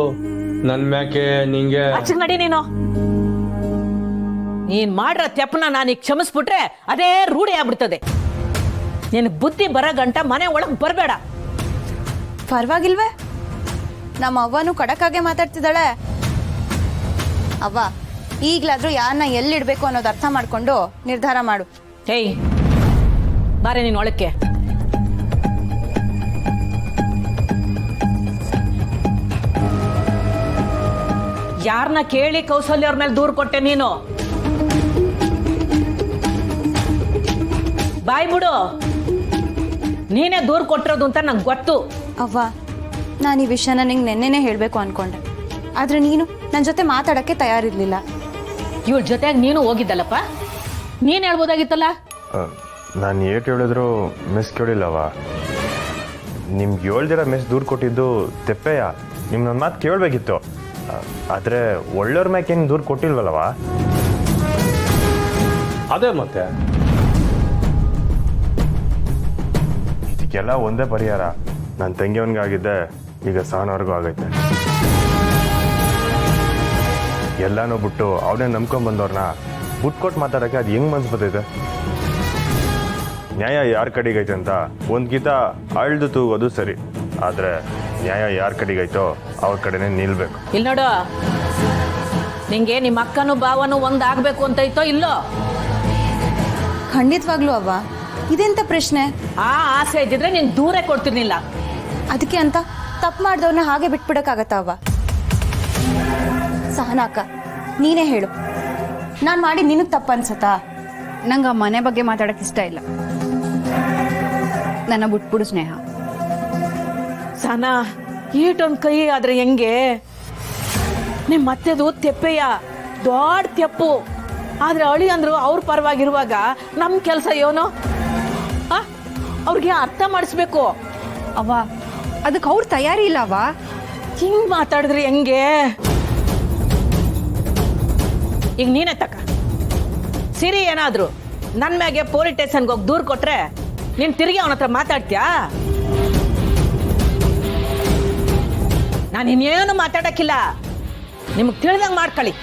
ನನ್ ಮ್ಯಾಕೆ ನಿಂಗೆ ಆಚೆ ನಡಿ ನೀನು. ನೀನ್ ಮಾಡಿರೋ ತೆಪ್ಪನ ನಾನೀಗ ಕ್ಷಮಿಸ್ಬಿಟ್ರೆ ಅದೇ ರೂಢಿ ಆಗ್ಬಿಡ್ತದೆ. ನಿನಗೆ ಬುದ್ಧಿ ಬರೋ ಗಂಟ ಮನೆ ಒಳಗೆ ಬರಬೇಡ. ಪರವಾಗಿಲ್ವೇ? ನಮ್ಮ ಅವ್ವನೂ ಖಡಕ್ಕಾಗೆ ಮಾತಾಡ್ತಿದ್ದಾಳೆ. ಅವ್ವ, ಈಗ್ಲಾದ್ರೂ ಯಾರನ್ನ ಎಲ್ಲಿಡ್ಬೇಕು ಅನ್ನೋದು ಅರ್ಥ ಮಾಡ್ಕೊಂಡು ನಿರ್ಧಾರ ಮಾಡು. ಏಯ್ ಬಾರೆ ನೀನು ಒಳಕ್ಕೆ. ಯಾರನ್ನ ಕೇಳಿ ಕೌಸಲ್ಯ ಅವ್ರ ಮೇಲೆ ದೂರು ಕೊಟ್ಟೆ ನೀನು? ಬಾಯ್ ಬಿಡು. ನೀನೇ ದೂರು ಕೊಟ್ಟಿರೋದು ಅಂತ ನಂಗೆ ಗೊತ್ತು. ಅವ್ವ, ನಾನು ಈ ವಿಷಯನ ನಿಂಗೆ ನೆನ್ನೆನೇ ಹೇಳಬೇಕು ಅನ್ಕೊಂಡೆ, ಆದ್ರೆ ನೀನು ನನ್ನ ಜೊತೆ ಮಾತಾಡಕ್ಕೆ ತಯಾರಿರ್ಲಿಲ್ಲ. ಇವಳ ಜೊತೆಗೆ ನೀನು ಹೋಗಿದ್ದಲ್ಲಪ್ಪ, ನೀನು ಹೇಳ್ಬೋದಾಗಿತ್ತಲ್ಲ. ನಾನು ಏಟ್ ಹೇಳಿದ್ರು ಮಿಸ್ ಕೇಳಿಲ್ಲವ. ನಿಮ್ಗೆ ಹೇಳ್ದಿರ ಮಿಸ್ ದೂರ ಕೊಟ್ಟಿದ್ದು ತೆಪ್ಪೆಯ. ನಿಮ್ಗೆ ನನ್ನ ಮಾತು ಕೇಳಬೇಕಿತ್ತು. ಆದರೆ ಒಳ್ಳೆಯವ್ರ ಮ್ಯಾಕೆ ಏನು ದೂರ ಕೊಟ್ಟಿಲ್ವಲ್ಲವ? ಅದೇ ಮತ್ತೆ ಇದಕ್ಕೆಲ್ಲ ಒಂದೇ ಪರಿಹಾರ. ನನ್ನ ತಂಗಿಯವನಿಗಾಗಿದ್ದೆ, ಈಗ ಸಹನವ್ರಿಗೂ ಆಗೈತೆ. ಎಲ್ಲನೂ ಬಿಟ್ಟು ಅವನೇ ನಂಬ್ಕೊಂಬಂದವ್ರನ್ನ ಬಿಟ್ಕೊಟ್ಟು ಮಾತಾಡೋಕ್ಕೆ ಅದು ಹೆಂಗೆ ಮನ್ಸು ಬರ್ತೈತೆ? ನ್ಯಾಯ ಯಾರ ಕಡೆಗೈತೆ ಅಂತ ಒಂದು ಗೀತ ಅಳ್ದು ತೂಗೋದು ಸರಿ, ಆದರೆ ನ್ಯಾಯ ಯಾರ ಕಡೆಗೈತೋ ಅವ್ರ ಕಡೆನೇ ನಿಲ್ಬೇಕು. ಇಲ್ಲಿ ನೋಡು, ನಿಂಗೆ ನಿಮ್ಮ ಅಕ್ಕನೂ ಭಾವನೂ ಒಂದಾಗಬೇಕು ಅಂತ ಐತೋ ಇಲ್ಲೋ? ಖಂಡಿತವಾಗ್ಲೂ ಅವ್ವ, ಇದೆಂತ ಪ್ರಶ್ನೆ? ಆ ಆಸೆ ಇದ್ದಿದ್ರೆ ನೀನು ದೂರ ಕೊಡ್ತಿರ್ಲಿಲ್ಲ. ಅದಕ್ಕೆ ಅಂತ ತಪ್ಪು ಮಾಡಿದವ್ರನ್ನ ಹಾಗೆ ಬಿಟ್ಬಿಡಕ್ಕಾಗತ್ತ ಅವ್ವ? ಸಹನಾ ಅಕ್ಕ, ನೀನೇ ಹೇಳು, ನಾನು ಮಾಡಿ ನಿನಗೆ ತಪ್ಪು ಅನ್ಸತ್ತಾ? ನಂಗೆ ಆ ಮನೆ ಬಗ್ಗೆ ಮಾತಾಡಕ್ಕೆ ಇಷ್ಟ ಇಲ್ಲ. ನನ್ನ ಬಿಟ್ಬಿಡು ಸ್ನೇಹ. ಸಹನಾ, ಈಟೊಂದು ಕೈ ಆದ್ರೆ ಹೆಂಗೆ? ನಿಮ್ಮ ಮತ್ತೆದು ತೆಪ್ಪೆಯ ದೊಡ್ಡ ತೆಪ್ಪು. ಆದ್ರೆ ಅಳಿ ಅಂದ್ರು ಅವ್ರ ಪರವಾಗಿರುವಾಗ ನಮ್ಮ ಕೆಲಸ ಏನೋ ಅವ್ರಿಗೆ ಅರ್ಥ ಮಾಡಿಸ್ಬೇಕು. ಅವ್ವ, ಅದಕ್ಕೆ ಅವ್ರ ತಯಾರಿ ಇಲ್ಲ ಅವ್ವ. ಹಿಂಗ್ ಮಾತಾಡಿದ್ರೆ ಹೆಂಗೆ? ಈಗ ನೀನೇ ತಕ ಸಿರಿ ಏನಾದ್ರು ನನ್ನ ಮ್ಯಾಗೆ ಪೊಲೀಸ್ ಸ್ಟೇಷನ್ಗೆ ಹೋಗಿ ದೂರು ಕೊಟ್ರೆ ನೀನು ತಿರುಗಿ ಅವನ ಹತ್ರ ಮಾತಾಡ್ತೀಯಾ? ನಾನು ಇನ್ನೇನು ಮಾತಾಡಕ್ಕಿಲ್ಲ, ನಿಮಗೆ ತಿಳಿದಂಗೆ ಮಾಡ್ಕೊಳ್ಳಿ.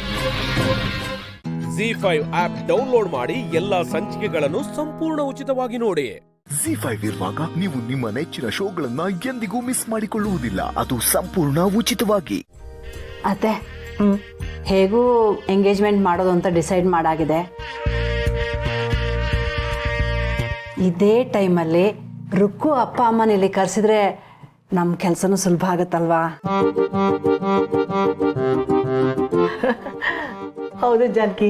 ZEE5 ಆಪ್ ಡೌನ್ಲೋಡ್ ಮಾಡಿ ಎಲ್ಲಾ ಸಂಚಿಕೆಗಳನ್ನು ಸಂಪೂರ್ಣ ಉಚಿತವಾಗಿ ನೋಡಿ. ZEE5 ಇರುವಾಗ ನೀವು ನಿಮ್ಮ ನೆಚ್ಚಿನ ಶೋಗಳನ್ನ ಎಂದಿಗೂ ಮಿಸ್ ಮಾಡಿಕೊಳ್ಳುವುದಿಲ್ಲ. ಅದು ಸಂಪೂರ್ಣ ಉಚಿತವಾಗಿ. ಅತ್ತೆ, ಹೇಗೂ ಎಂಗೇಜ್ಮೆಂಟ್ ಮಾಡೋದು ಅಂತ ಡಿಸೈಡ್ ಮಾಡಾಗಿದೆ. ಇದೇ ಟೈಮಲ್ಲಿ ರುಕ್ಕು ಅಪ್ಪ ಅಮ್ಮನ ಇಲ್ಲಿ ಕರೆಸಿದ್ರೆ ನಮ್ಮ ಕೆಲಸನೂ ಸುಲಭ ಆಗುತ್ತಲ್ವಾ? ಹೌದು ಜಾನಕಿ,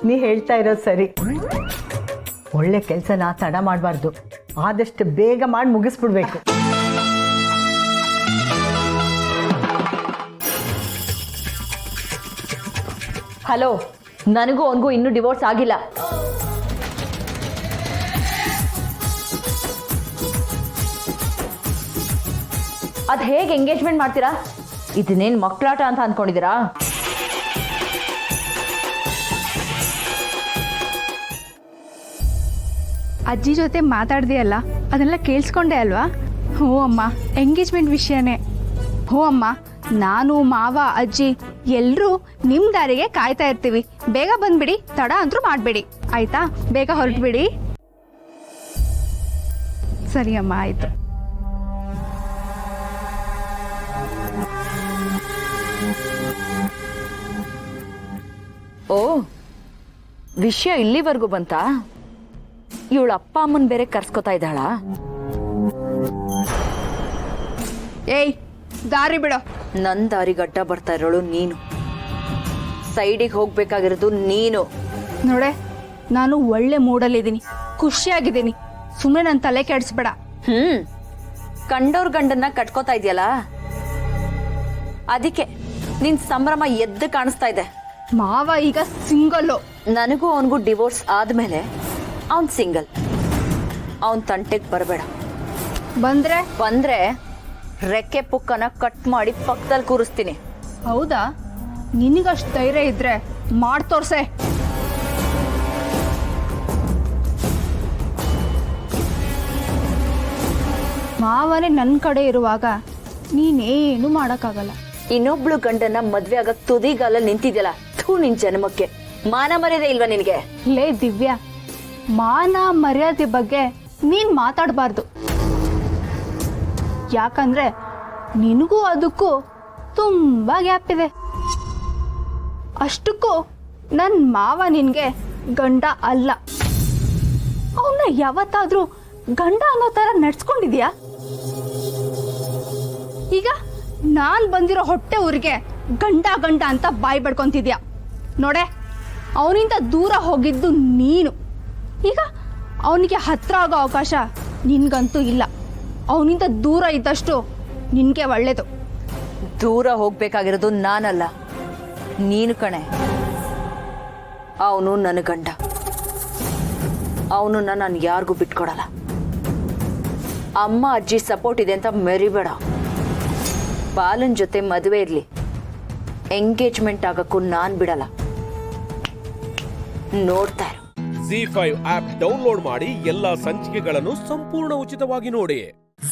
ನೀ ಹೇಳ್ತಾ ಇರೋದು ಸರಿ. ಒಳ್ಳೆ ಕೆಲಸನ ತಡ ಮಾಡಬಾರ್ದು, ಆದಷ್ಟು ಬೇಗ ಮಾಡಿ ಮುಗಿಸ್ಬಿಡ್ಬೇಕು. ಹಲೋ, ನನಗೂ ಅವನಿಗೂ ಇನ್ನೂ ಡಿವೋರ್ಸ್ ಆಗಿಲ್ಲ. ಅದು ಹೇಗೆ ಎಂಗೇಜ್ಮೆಂಟ್ ಮಾಡ್ತೀರಾ? ಇದನ್ನೇನು ಮಕ್ಕಳಾಟ ಅಂತ ಅಂದ್ಕೊಂಡಿದ್ದೀರಾ? ಅಜ್ಜಿ ಜೊತೆ ಮಾತಾಡ್ದೆಯಲ್ಲ, ಅದನ್ನೆಲ್ಲ ಕೇಳಿಸ್ಕೊಂಡೆ ಅಲ್ವಾ? ಹ್ಞೂ ಅಮ್ಮ, ಎಂಗೇಜ್ಮೆಂಟ್ ವಿಷಯನೇ. ಹ್ಞೂ ಅಮ್ಮ, ನಾನು ಮಾವ ಅಜ್ಜಿ ಎಲ್ಲರೂ ನಿಮ್ಮ ದಾರಿಗೆ ಕಾಯ್ತಾ ಇರ್ತೀವಿ. ಬೇಗ ಬಂದ್ಬಿಡಿ, ತಡ ಅಂತೂ ಮಾಡಬೇಡಿ ಆಯ್ತಾ? ಬೇಗ ಹೊರಟ್ಬಿಡಿ. ಸರಿ ಅಮ್ಮ, ಆಯ್ತು. ಓ, ವಿಷಯ ಇಲ್ಲಿವರೆಗೂ ಬಂತಾ? ಇವಳ ಅಪ್ಪ ಅಮ್ಮನ್ ಬೇರೆ ಕರ್ಸ್ಕೊತಾ ಇದ್ದಾಳ? ಏಯ್, ದಾರಿ ಬಿಡೋ. ನನ್ನ ದಾರಿಗೆ ಅಡ್ಡ ಬರ್ತಾ ಇರೋಳು ನೀನು. ಸೈಡಿಗೆ ಹೋಗ್ಬೇಕಾಗಿರೋದು ನೀನು. ನೋಡೆ, ನಾನು ಒಳ್ಳೆ ಮೂಡಲ್ಲಿದ್ದೀನಿ, ಖುಷಿಯಾಗಿದ್ದೀನಿ. ಸುಮ್ಮನೆ ನನ್ನ ತಲೆ ಕೆಡಿಸ್ಬೇಡ. ಕಂಡೋರ್ ಗಂಡನ್ನ ಕಟ್ಕೋತಾ ಇದೆಯಲ್ಲ, ಅದಕ್ಕೆ ನಿನ್ ಸಂಭ್ರಮ ಎದ್ದು ಕಾಣಿಸ್ತಾ ಇದೆ. ಮಾವ ಈಗ ಸಿಂಗಲ್ಲು. ನನಗೂ ಅವನಿಗೂ ಡಿವೋರ್ಸ್ ಆದ್ಮೇಲೆ ಅವನ್ ಸಿಂಗಲ್. ಅವನ್ ತಂಟೆಗೆ ಬರಬೇಡ. ಬಂದ್ರೆ ರೆಕ್ಕೆ ಪುಕ್ಕನ ಕಟ್ ಮಾಡಿ ಪಕ್ಕದಲ್ಲಿ ಕೂರಿಸ್ತೀನಿ. ಹೌದಾ? ನಿನಗಷ್ಟು ಧೈರ್ಯ ಇದ್ರೆ ಮಾಡ್ತೋರ್ಸೆ. ಮಾವನೇ ನನ್ನ ಕಡೆ ಇರುವಾಗ ನೀನೇನು ಮಾಡಕ್ಕಾಗಲ್ಲ. ಇನ್ನೊಬ್ಳು ಗಂಡನ ಮದ್ವೆ ಆಗ ತುದಿಗಾಲಲ್ಲಿ ನಿಂತಿದ್ಯಲ್ಲ, ಥೂ ನಿನ್ ಜನ್ಮಕ್ಕೆ. ಮಾನ ಮರ್ಯಾದೆ ಇಲ್ವಾ ನಿನಗೆ? ಲೇ ದಿವ್ಯಾ, ಮಾನ ಮರ್ಯಾದೆ ಬಗ್ಗೆ ನೀನ್ ಮಾತಾಡಬಾರ್ದು. ಯಾಕಂದ್ರೆ ನಿನಗೂ ಅದಕ್ಕೂ ತುಂಬಾ ಗ್ಯಾಪ್ ಇದೆ. ಅಷ್ಟಕ್ಕೂ ನನ್ನ ಮಾವ ನಿನ್ಗೆ ಗಂಡ ಅಲ್ಲ. ಅವನ್ನ ಯಾವತ್ತಾದ್ರೂ ಗಂಡ ಅನ್ನೋ ತರ ನಡ್ಸ್ಕೊಂಡಿದ್ಯಾ? ಈಗ ನಾನ್ ಬಂದಿರೋ ಹೊಟ್ಟೆ ಊರಿಗೆ ಗಂಡ ಗಂಡ ಅಂತ ಬಾಯಿ ಬಡ್ಕೊಂತಿದ್ಯಾ ನೋಡೆ. ಅವನಿಂದ ದೂರ ಹೋಗಿದ್ದು ನೀನು. ಈಗ ಅವನಿಗೆ ಹತ್ರ ಆಗೋ ಅವಕಾಶ ನಿನ್ಗಂತೂ ಇಲ್ಲ. ಅವನಿಂದ ದೂರ ಇದ್ದಷ್ಟು ನಿನ್ಗೆ ಒಳ್ಳೇದು. ದೂರ ಹೋಗ್ಬೇಕಾಗಿರೋದು ನಾನಲ್ಲ, ನೀನು ಕಣೆ. ಅವನು ನನ್ನ ಗಂಡ. ಅವನನ್ನ ನಾನು ಯಾರಿಗೂ ಬಿಟ್ಕೊಡಲ್ಲ. ಅಮ್ಮ ಅಜ್ಜಿ ಸಪೋರ್ಟ್ ಇದೆ ಅಂತ ಮೆರಿಬೇಡ. ಬಾಲನ್ ಜೊತೆ ಮದುವೆ ಇರ್ಲಿ, ಎಂಗೇಜ್ಮೆಂಟ್ ಆಗಕ್ಕೂ ನಾನ್ ಬಿಡಲ್ಲ. ನೋಡ್ತಾ ಇರು. ZEE5 ಆಪ್ ಡೌನ್ಲೋಡ್ ಮಾಡಿ ಎಲ್ಲಾ ಸಂಚಿಕೆಗಳನ್ನು ಸಂಪೂರ್ಣ ಉಚಿತವಾಗಿ ನೋಡಿ.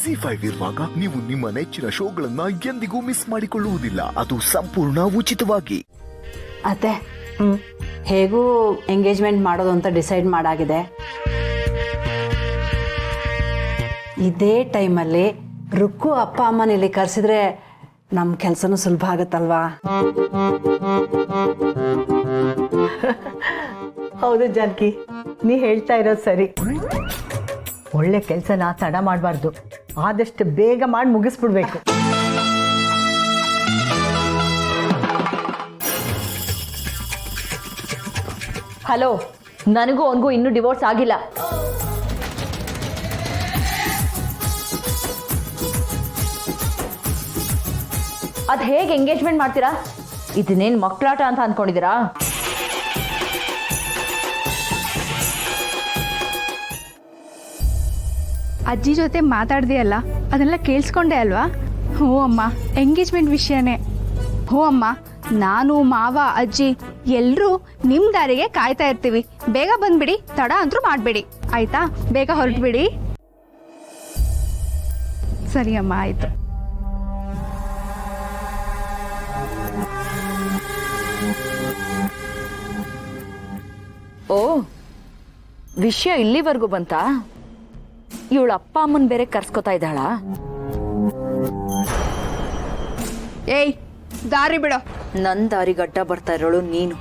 ZEE5 ಇರುವಾಗ ನೀವು ನಿಮ್ಮ ನೆಚ್ಚಿನ ಶೋಗಳನ್ನ ಎಂದಿಗೂ ಮಿಸ್ ಮಾಡಿಕೊಳ್ಳುವುದಿಲ್ಲ. ಅದು ಸಂಪೂರ್ಣ ಉಚಿತವಾಗಿ. ಅತ್ತೆ ಹೇಗೂ ಎಂಗೇಜ್ಮೆಂಟ್ ಮಾಡೋದು ಅಂತ ಡಿಸೈಡ್ ಮಾಡಾಗಿದೆ. ಇದೇ ಟೈಮಲ್ಲಿ ರುಕ್ಕು ಅಪ್ಪ ಅಮ್ಮನ ಇಲ್ಲಿ ಕರೆಸಿದ್ರೆ ನಮ್ಮ ಕೆಲಸನೂ ಸುಲಭ ಆಗುತ್ತಲ್ವಾ? ಹೌದು ಜಾನಕಿ, ನೀ ಹೇಳ್ತಾ ಇರೋದು ಸರಿ. ಒಳ್ಳೆ ಕೆಲಸನ ತಡ ಮಾಡಬಾರ್ದು. ಆದಷ್ಟು ಬೇಗ ಮಾಡಿ ಮುಗಿಸ್ಬಿಡ್ಬೇಕು. ಹಲೋ, ನನಗೂ ಅವನಿಗೂ ಇನ್ನೂ ಡಿವೋರ್ಸ್ ಆಗಿಲ್ಲ. ಅದ್ ಹೇಗೆ ಎಂಗೇಜ್ಮೆಂಟ್ ಮಾಡ್ತೀರಾ? ಇದನ್ನೇನು ಮಕ್ಕಳಾಟ ಅಂತ ಅಂದ್ಕೊಂಡಿದ್ದೀರಾ? ಅಜ್ಜಿ ಜೊತೆ ಮಾತಾಡ್ದೆಯಲ್ಲ, ಅದೆಲ್ಲ ಕೇಳಿಸ್ಕೊಂಡೆ ಅಲ್ವಾ? ಹ್ಞೂ ಅಮ್ಮ, ಎಂಗೇಜ್ಮೆಂಟ್ ವಿಷಯನೇ. ಹ್ಞೂ ಅಮ್ಮ, ನಾನು ಮಾವ ಅಜ್ಜಿ ಎಲ್ಲರೂ ನಿಮ್ಮ ದಾರಿಗೆ ಕಾಯ್ತಾ ಇರ್ತೀವಿ. ಬೇಗ ಬಂದ್ಬಿಡಿ, ತಡ ಅಂತೂ ಮಾಡಬೇಡಿ ಆಯ್ತಾ? ಬೇಗ ಹೊರಟ್ಬಿಡಿ. ಸರಿ ಅಮ್ಮ, ಆಯಿತು. ಓ, ವಿಷಯ ಇಲ್ಲಿವರೆಗೂ ಬಂತಾ? ಇವಳ ಅಪ್ಪ ಅಮ್ಮನ್ ಬೇರೆ ಕರ್ಸ್ಕೊತಾ ಇದ್ದಾಳ? ಏಯ್, ದಾರಿ ಬಿಡೋ. ನನ್ನ ದಾರಿಗೆ ಅಡ್ಡ ಬರ್ತಾ ಇರೋಳು ನೀನು.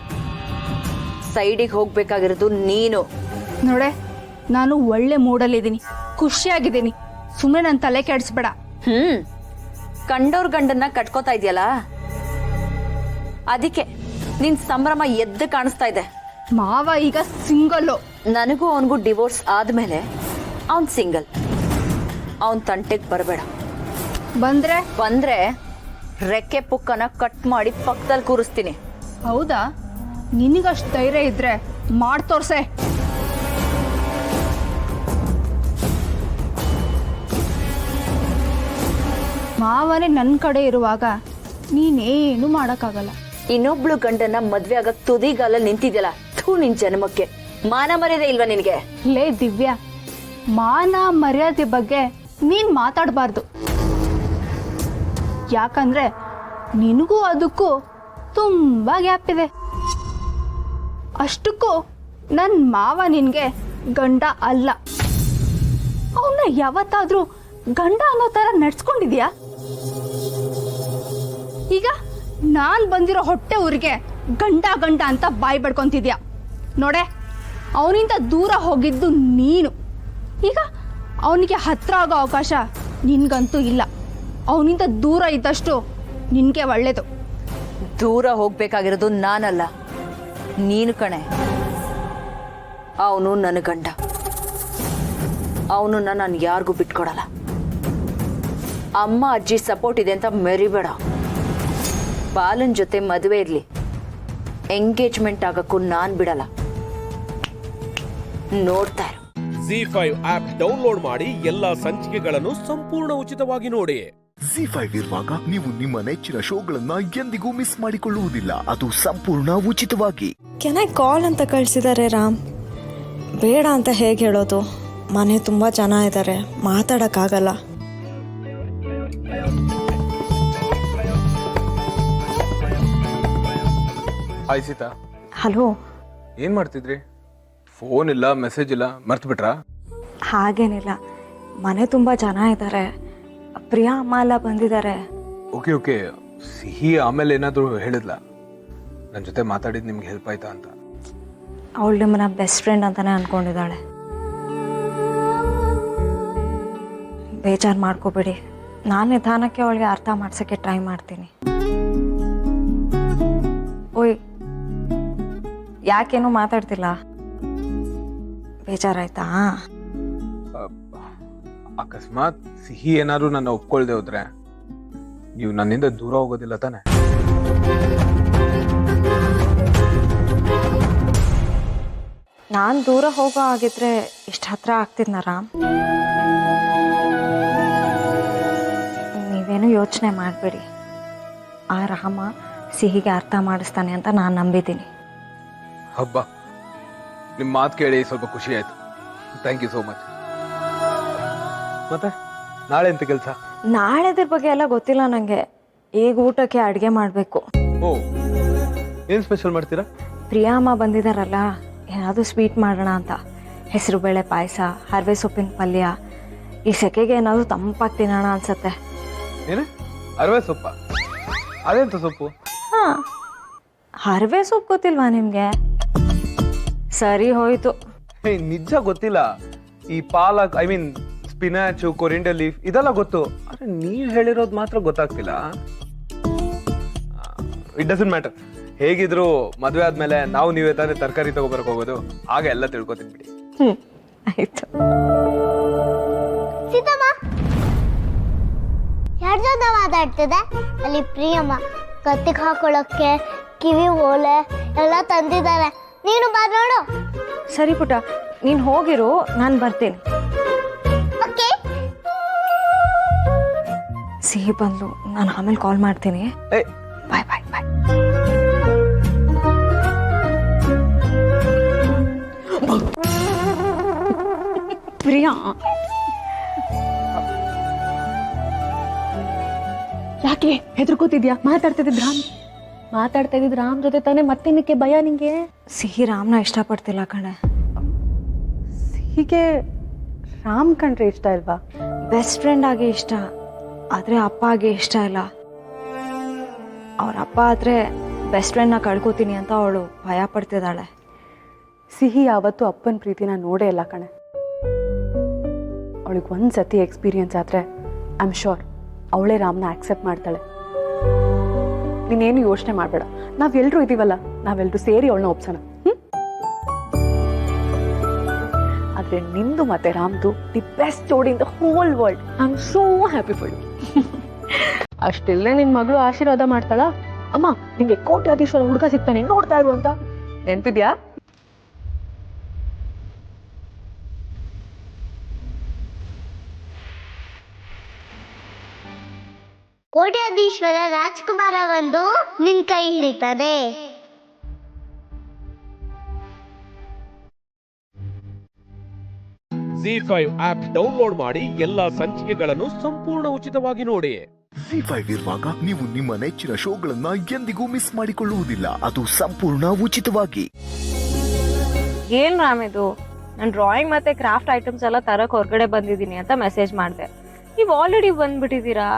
ಸೈಡಿಗೆ ಹೋಗ್ಬೇಕಾಗಿರೋದು ನೀನು. ನೋಡೆ, ನಾನು ಒಳ್ಳೆ ಮೂಡಲ್ಲಿದ್ದೀನಿ, ಖುಷಿಯಾಗಿದ್ದೀನಿ. ಸುಮ್ಮನೆ ನನ್ನ ತಲೆ ಕೆಡಿಸ್ಬೇಡ. ಕಂಡೋರ್ ಗಂಡನ್ನ ಕಟ್ಕೋತಾ ಇದೆಯಲ್ಲ, ಅದಕ್ಕೆ ನಿನ್ ಸಂಭ್ರಮ ಎದ್ದು ಕಾಣಿಸ್ತಾ ಇದೆ. ಮಾವ ಈಗ ಸಿಂಗಲ್ಲು. ನನಗೂ ಅವನಿಗೂ ಡಿವೋರ್ಸ್ ಆದ್ಮೇಲೆ ಅವನ್ ಸಿಂಗಲ್. ಅವನ್ ತಂಟೆಗೆ ಬರಬೇಡ. ಬಂದ್ರೆ ರೆಕ್ಕೆ ಪುಕ್ಕನ ಕಟ್ ಮಾಡಿ ಪಕ್ಕದಲ್ಲಿ ಕೂರಿಸ್ತೀನಿ. ಹೌದಾ? ನಿನಗಷ್ಟು ಧೈರ್ಯ ಇದ್ರೆ ಮಾಡಿ ತೋರ್ಸೆ. ಮಾವನೇ ನನ್ನ ಕಡೆ ಇರುವಾಗ ನೀನೇನು ಮಾಡಕ್ಕಾಗಲ್ಲ. ಇನ್ನೊಬ್ಳು ಗಂಡನ ಮದ್ವೆ ಆಗಕ್ ತುದಿಗಾಲ ನಿಂತಿದ್ಯಲ್ಲ, ಥೂ ನಿನ್ ಜನ್ಮಕ್ಕೆ. ಮಾನ ಮರ್ಯಾದೆ ಇಲ್ವಾ ನಿನಗೆ? ಲೇ ದಿವ್ಯಾ, ಮಾನ ಮರ್ಯಾದೆ ಬಗ್ಗೆ ನೀನ್ ಮಾತಾಡಬಾರ್ದು. ಯಾಕಂದ್ರೆ ನಿನಗೂ ಅದಕ್ಕೂ ತುಂಬಾ ಗ್ಯಾಪ್ ಇದೆ. ಅಷ್ಟಕ್ಕೂ ನನ್ನ ಮಾವ ನಿನ್ಗೆ ಗಂಡ ಅಲ್ಲ. ಅವನ್ನ ಯಾವತ್ತಾದ್ರೂ ಗಂಡ ಅನ್ನೋ ತರ ನಡ್ಸ್ಕೊಂಡಿದ್ಯಾ? ಈಗ ನಾನ್ ಬಂದಿರೋ ಹೊಟ್ಟೆ ಊರಿಗೆ ಗಂಡ ಗಂಡ ಅಂತ ಬಾಯಿ ಬಡ್ಕೊಂತಿದ್ಯಾ ನೋಡೆ. ಅವನಿಂದ ದೂರ ಹೋಗಿದ್ದು ನೀನು. ಈಗ ಅವನಿಗೆ ಹತ್ರ ಆಗೋ ಅವಕಾಶ ನಿನ್ಗಂತೂ ಇಲ್ಲ. ಅವನಿಂದ ದೂರ ಇದ್ದಷ್ಟು ನಿನ್ಗೆ ಒಳ್ಳೇದು. ದೂರ ಹೋಗ್ಬೇಕಾಗಿರೋದು ನಾನಲ್ಲ, ನೀನು ಕಣೆ. ಅವನು ನನ್ನ ಗಂಡ. ಅವನನ್ನ ನಾನು ಯಾರಿಗೂ ಬಿಟ್ಕೊಡಲ್ಲ. ಅಮ್ಮ ಅಜ್ಜಿ ಸಪೋರ್ಟ್ ಇದೆ ಅಂತ ಮೆರಿಬೇಡ. ಬಾಲನ್ ಜೊತೆ ಮದುವೆ ಇರ್ಲಿ, ಎಂಗೇಜ್ಮೆಂಟ್ ಆಗಕ್ಕೂ ನಾನ್ ಬಿಡಲ್ಲ. ನೋಡ್ತಾ ಇರು. ZEE5 ಆಪ್ ಡೌನ್ಲೋಡ್ ಮಾಡಿ ಎಲ್ಲಾ ಸಂಚಿಕೆಗಳನ್ನು ಸಂಪೂರ್ಣ ಉಚಿತವಾಗಿ ನೋಡಿ. ZEE5 ಇರುವಾಗ ನೀವು ನಿಮ್ಮ ನೆಚ್ಚಿನ ಶೋಗಳನ್ನ ಎಂದಿಗೂ ಮಿಸ್ ಮಾಡಿಕೊಳ್ಳುವುದಿಲ್ಲ. ಅದು ಸಂಪೂರ್ಣ ಉಚಿತವಾಗಿ. ಕೆನಾಯ್ ಕಾಲ್ ಅಂತ ಕಳಿಸಿದ್ದಾರೆ ರಾಮ್. ಬೇಡ ಅಂತ ಹೇಗೆ ಹೇಳೋದು? ಮನೆ ತುಂಬ ಜನ ಇದ್ದಾರೆ, ಮಾತಾಡೋಕ್ಕಾಗಲ್ಲ. ಹಾಯ್ ಸೀತಾ. ಹಲೋ, ಏನು ಮಾಡ್ತಿದ್ರಿ? ಫೋನ್ ಇಲ್ಲ, ಮೆಸೇಜ್ ಇಲ್ಲ, ಮರ್ತು ಬಿಟ್ರಾ? ಹಾಗೇನಿಲ್ಲ, ಮನೆ ತುಂಬ ಜನ ಇದ್ದಾರೆ, ಪ್ರಿಯಾ ಅಮ್ಮ ಎಲ್ಲ ಬಂದಿದ್ದಾರೆ. Okay okay. ಸಿಹಿ ಆಮೇಲೆ ಏನಾದರೂ ಹೇಳಿದ್ಲ ನನ್ನ ಜೊತೆ ಮಾತಾಡಿದ್ದು ನಿಮ್ಗೆ ಹೆಲ್ಪ್ ಆಯ್ತಾ ಅಂತ? ಅವಳು ನಿಮ್ಮನ್ನ ಬೆಸ್ಟ್ ಫ್ರೆಂಡ್ ಅಂತಾನೆ ಅನ್ಕೊಂಡಿದ್ದಾಳೆ. ಬೇಜಾರು ಮಾಡ್ಕೋಬೇಡಿ, ನಾನು ನಿಧಾನಕ್ಕೆ ಅವಳಿಗೆ ಅರ್ಥ ಮಾಡ್ಸೋಕ್ಕೆ ಟ್ರೈ ಮಾಡ್ತೀನಿ. ಓಯ್, ಯಾಕೇನು ಮಾತಾಡ್ತಿಲ್ಲ? ಬೇಜಾರಾಯ್ತಾ? ಅಕಸ್ಮಾತ್ ಸಿಹಿ ಏನಾದ್ರು ನನ್ನ ಒಪ್ಕೊಳ್ದೆ ಹೋದ್ರೆ ನೀವು ನನ್ನಿಂದ ದೂರ ಹೋಗೋದಿಲ್ಲ ತಾನೆ? ನಾನು ದೂರ ಹೋಗೋ ಆಗಿದ್ರೆ ಇಷ್ಟು ಹತ್ರ ಆಗ್ತಿದ್ನ ರಾಮ್? ನೀವೇನು ಯೋಚನೆ ಮಾಡಬೇಡಿ, ಆ ರಾಮ ಸಿಹಿಗೆ ಅರ್ಥ ಮಾಡಿಸ್ತಾನೆ ಅಂತ ನಾನು ನಂಬಿದ್ದೀನಿ. ಹಬ್ಬ, ನಿಮ್ಮ ಮಾತು ಕೇಳಿ ಸ್ವಲ್ಪ ಖುಷಿ ಆಯ್ತು. Thank you so much. ಮತ್ತೆ ನಾಳೆ ಎಂತ ಕೆಲಸ? ನಾಳೆದ್ರ ಬಗ್ಗೆ ಎಲ್ಲ ಗೊತ್ತಿಲ್ಲ ನನಗೆ. ಈಗ ಊಟಕ್ಕೆ ಅಡುಗೆ ಮಾಡಬೇಕು. ಓ, ಏನು ಸ್ಪೆಷಲ್ ಮಾಡ್ತೀರಾ? ಪ್ರಿಯಾ ಅಮ್ಮ ಬಂದಿದ್ದಾರಲ್ಲ, ಏನಾದರೂ ಸ್ವೀಟ್ ಮಾಡೋಣ ಅಂತ. ಹೆಸರು ಬೇಳೆ ಪಾಯಸ, ಹರವೆ ಸೊಪ್ಪಿನ ಪಲ್ಯ. ಈ ಸೆಕೆಗೆ ಏನಾದರೂ ತಂಪಾಗಿ ತಿನ್ನೋಣ ಅನ್ಸತ್ತೆ. ಏನು ಹರವೆ ಸೊಪ್ಪ? ಅದೆಂತ ಸೊಪ್ಪು? ಹಾಂ, ಹರವೆ ಸೊಪ್ಪು ಗೊತ್ತಿಲ್ವಾ ನಿಮಗೆ? ಸರಿ ಹೋಯ್ತು. ನಿಜ ಗೊತ್ತಿಲ್ಲ. ಈ ಪಾಲಕ್, ಐ ಮೀನ್ ಸ್ಪಿನಾಚು, ಕೊರಿಂಡರ್ ಲೀಫ್ ಇದೆಲ್ಲ ಗೊತ್ತು, ಆದ್ರೆ ನೀವು ಹೇಳಿರೋದು ಮಾತ್ರ ಗೊತ್ತಾಗ್ತಿಲ್ಲ. It doesn't matter. ಹೇಗಿದ್ರು ಮದುವೆ ಆದ್ಮೇಲೆ ನಾವು ನೀವೇ ತಾನೇ ತರಕಾರಿ ತಗೋಬರಕ್ ಹೋಗೋದು, ಆಗ ಎಲ್ಲ ತಿಳ್ಕೊತೀನಿ ಬಿಡಿ. ಆಯ್ತು. ಸೀತಮ್ಮ ಯಾರ ಜೊತೆ ಮಾತಾಡ್ತಿದೆ? ಅಲ್ಲಿ ಪ್ರಿಯಮ್ಮ ಕತ್ತಿಗೆ ಹಾಕೊಳ್ಳೋಕ್ಕೆ ಕಿವಿ ಓಲೆ ಎಲ್ಲ ತಂದಿದ್ದಾರೆ. ನೀನು ಬಾ ನೋಡು. ಸರಿ ಪುಟ್ಟ, ನೀನು ಹೋಗಿರು, ನಾನು ಬರ್ತೀನಿ. ಸಿಹಿ ಬಂದು ನಾನು ಆಮೇಲೆ ಕಾಲ್ ಮಾಡ್ತೀನಿ. ಬಾಯ್ ಬಾಯ್ ಬಾಯ್. ಪ್ರಿಯಾ, ಯಾಕೆ ಹೆದರ್ಕೋತಿದ್ಯಾ? ಮಾತಾಡ್ತಾ ಇದ್ದಿದ್ ರಾಮ್ ಜೊತೆ ತಾನೇ, ಮತ್ತೇನಕ್ಕೆ ಭಯ ನಿಂಗೆ? ಸಿಹಿ ರಾಮ್ನ ಇಷ್ಟಪಡ್ತಿಲ್ಲ ಕಣೆ. ಹೀಗೆ ರಾಮ್ ಕಂಡ್ರೆ ಇಷ್ಟ ಇಲ್ವಾ? ಬೆಸ್ಟ್ ಫ್ರೆಂಡ್ ಆಗಿ ಇಷ್ಟ, ಆದರೆ ಅಪ್ಪ ಆಗಿ ಇಷ್ಟ ಇಲ್ಲ. ಅವ್ರ ಅಪ್ಪ ಆದರೆ ಬೆಸ್ಟ್ ಫ್ರೆಂಡ್ನ ಕಳ್ಕೊತೀನಿ ಅಂತ ಅವಳು ಭಯ ಪಡ್ತಿದ್ದಾಳೆ. ಸಿಹಿ ಯಾವತ್ತೂ ಅಪ್ಪನ ಪ್ರೀತಿನ ನೋಡೇ ಇಲ್ಲ ಕಣೆ. ಅವಳಿಗೆ ಒಂದು ಸತಿ ಎಕ್ಸ್ಪೀರಿಯನ್ಸ್ ಆದರೆ ಐ ಆಮ್ ಶೋರ್ ಅವಳೇ ರಾಮ್ನ ಆಕ್ಸೆಪ್ಟ್ ಮಾಡ್ತಾಳೆ. ನೀನೇನು ಯೋಚನೆ ಮಾಡಬೇಡ, ನಾವೆಲ್ಲರೂ ಇದ್ದೀವಲ್ಲ, ನಾವೆಲ್ಲರೂ ಸೇರಿ ಅವಳನ್ನ ಒಪ್ಸೋಣ. ಆದರೆ ನಿಂದು ಮತ್ತೆ ರಾಮ್ದು ದಿ ಬೆಸ್ಟ್ ಜೋಡಿ in the whole world. I am so happy for you. ಅಷ್ಟಿಲ್ಲೇ ನಿನ್ನ ಮಗಳು ಆಶೀರ್ವಾದ ಮಾಡ್ತಾಳ, ಅಮ್ಮ ನಿಂಗೆ ಕೋಟ್ಯಾಧೀಶ್ವರ ಹುಡುಗ ಸಿಗ್ತಾನೆ, ನೋಡ್ತಾ ಇರು ಅಂತ. ನೆನ್ಪಿದ್ಯಾ? ಕೋಟ್ಯಾಧೀಶ್ವರ ರಾಜ್ಕುಮಾರ ಬಂದು ನಿನ್ ಕೈ ಹಿಡಿತಾನೆ. ZEE5 ಆಪ್ ಡೌನ್ಲೋಡ್ ಮಾಡಿ ಎಲ್ಲಾ ಸಂಚಿಕೆಗಳನ್ನು ಸಂಪೂರ್ಣ ಉಚಿತವಾಗಿ ನೋಡಿ. ZEE5 ಇರುವಾಗ ನೀವು ನಿಮ್ಮ ನೆಚ್ಚಿನ ಶೋಗಳನ್ನ ಎಂದಿಗೂ ಮಿಸ್ ಮಾಡಿಕೊಳ್ಳುವುದಿಲ್ಲ, ಅದು ಸಂಪೂರ್ಣ ಉಚಿತವಾಗಿ. ಏನ್ ರಾಮ್ ಇದು? ನಾನು ಡ್ರಾಯಿಂಗ್ ಮತ್ತೆ ಕ್ರಾಫ್ಟ್ ಐಟಮ್ಸ್ ಎಲ್ಲ ತರಕ್ ಹೊರಗಡೆ ಬಂದಿದ್ದೀನಿ ಅಂತ ಮೆಸೇಜ್ ಮಾಡಿದೆ. ನೀವು ಆಲ್ರೆಡಿ ಬಂದ್ಬಿಟ್ಟಿದ್ದೀರಾ.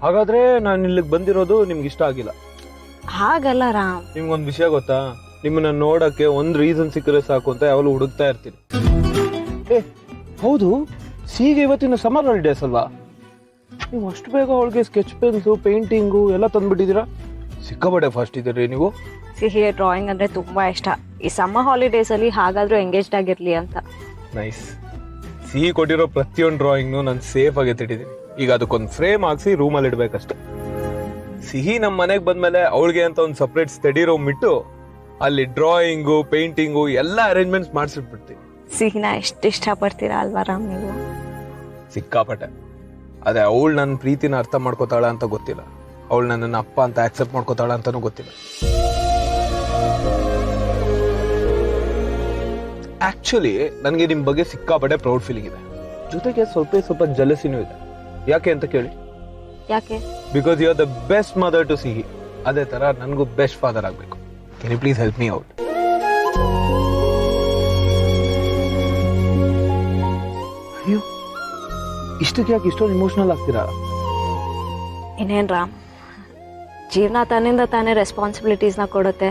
ಹಾಗಾದ್ರೆ ನಾನು ಇಲ್ಲಿಗೆ ಬಂದಿರೋದು ನಿಮ್ಗೆ ಇಷ್ಟ ಆಗಿಲ್ಲ? ಹಾಗಲ್ಲ ರಾಮ್, ನಿಮ್ಗೊಂದು ವಿಷಯ ಗೊತ್ತಾ? ನಿಮ್ಮನ್ನ ನೋಡಕ್ಕೆ ಒಂದು ರೀಸನ್ ಸಿಕ್ಕರೆ ಸಾಕು ಅಂತ ಯಾವಾಗಲೂ ಹುಡುಕ್ತಾ ಇರ್ತೀನಿ. ಹೌದು, ಸಿಹಿಗೆ ಇವತ್ತಿನ ಸಮ್ಮರ್ ಹಾಲಿಡೇಸ್ ಅಲ್ವಾ? ನೀವು ಅಷ್ಟು ಬೇಗ ಅವಳಿಗೆ ಸ್ಕೆಚ್ ಪೆನ್ಸು, ಪೇಂಟಿಂಗು ಎಲ್ಲ ತಂದ್ಬಿಟ್ಟಿದ್ದೀರಾ. ಸಿಕ್ಕಾಪಟ್ಟೆ ಫಾಸ್ಟ್ ಇದ್ದೀರಿ ನೀವು. ಸಿಹಿ ಡ್ರಾಯಿಂಗ್ ಅಂದ್ರೆ ತುಂಬಾ ಇಷ್ಟ. ಈ ಸಮ್ಮರ್ ಹಾಲಿಡೇಸ್ ಅಲ್ಲಿ ಹಾಗಾದ್ರೂ ಎಂಗೇಜ್ಡ್ ಆಗಿರ್ಲಿ ಅಂತ. ನೈಸ್. ಸಿಹಿ ಕೊಟ್ಟಿರೋ ಪ್ರತಿಯೊಂದು ಡ್ರಾಯಿಂಗ್ನು ನಾನು ಸೇಫ್ ಆಗಿ ಎತ್ತಿಟ್ಟಿದ್ದೀನಿ. ಈಗ ಅದಕ್ಕೊಂದು ಫ್ರೇಮ್ ಹಾಕ್ಸಿ ರೂಮಲ್ಲಿ ಇಡ್ಬೇಕಷ್ಟೆ. ಸಿಹಿ ನಮ್ಮ ಮನೆಗೆ ಬಂದ್ಮೇಲೆ ಅವಳಿಗೆ ಅಂತ ಒಂದು ಸಪ್ರೇಟ್ ಸ್ಟಡಿ ರೂಮ್ ಇಟ್ಟು ಅಲ್ಲಿ ಡ್ರಾಯಿಂಗು, ಪೇಂಟಿಂಗು ಎಲ್ಲ ಅರೇಂಜ್ಮೆಂಟ್ಸ್ ಮಾಡಿಸಿಟ್ಬಿಡ್ತೀವಿ. ಸಿಹಿನ ಎಷ್ಟು ಇಷ್ಟಪಡ್ತೀರಾ ಅಲ್ವಾ ರಾಮ್ ನೀವು? ಸಿಕ್ಕಾಪಟ್ಟೆ. ಅದೇ ಅವಳು ನನ್ನ ಪ್ರೀತಿನ ಅರ್ಥ ಮಾಡ್ಕೋತಾಳ ಅಂತ ಗೊತ್ತಿಲ್ಲ, ಅವಳು ನನ್ನನ್ನು ಅಪ್ಪ ಅಂತ ಆಕ್ಸೆಪ್ಟ್ ಮಾಡ್ಕೋತಾಳ ಅಂತಾನೂ ಗೊತ್ತಿಲ್ಲ. ಆಕ್ಚುಲಿ ನನಗೆ ನಿಮ್ಮ ಬಗ್ಗೆ ಸಿಕ್ಕಾಪಟ್ಟೆ ಪ್ರೌಡ್ ಫೀಲಿಂಗ್ ಇದೆ, ಜೊತೆಗೆ ಸ್ವಲ್ಪ ಜಲಸಿನೂ ಇದೆ. ಯಾಕೆ ಅಂತ ಕೇಳಿ? ಯಾಕೆ? Because you are the best mother to Sihi. ಅದೇ ತರ ನನಗೂ ಬೆಸ್ಟ್ ಫಾದರ್ ಆಗಬೇಕು. Can you please help me out? ಅಯ್ಯೋ, ಇಷ್ಟಕ್ಕೆ ಯಾಕೆ ಇಷ್ಟೊಂದು ಇಮೋಷನಲ್ ಆಗ್ತೀರಾ? ಇನ್ನೇನು ರಾಮ್, ಜೀವನ ತನ್ನಿಂದ ತಾನೇ ರೆಸ್ಪಾನ್ಸಿಬಿಲಿಟೀಸ್ನ ಕೊಡುತ್ತೆ.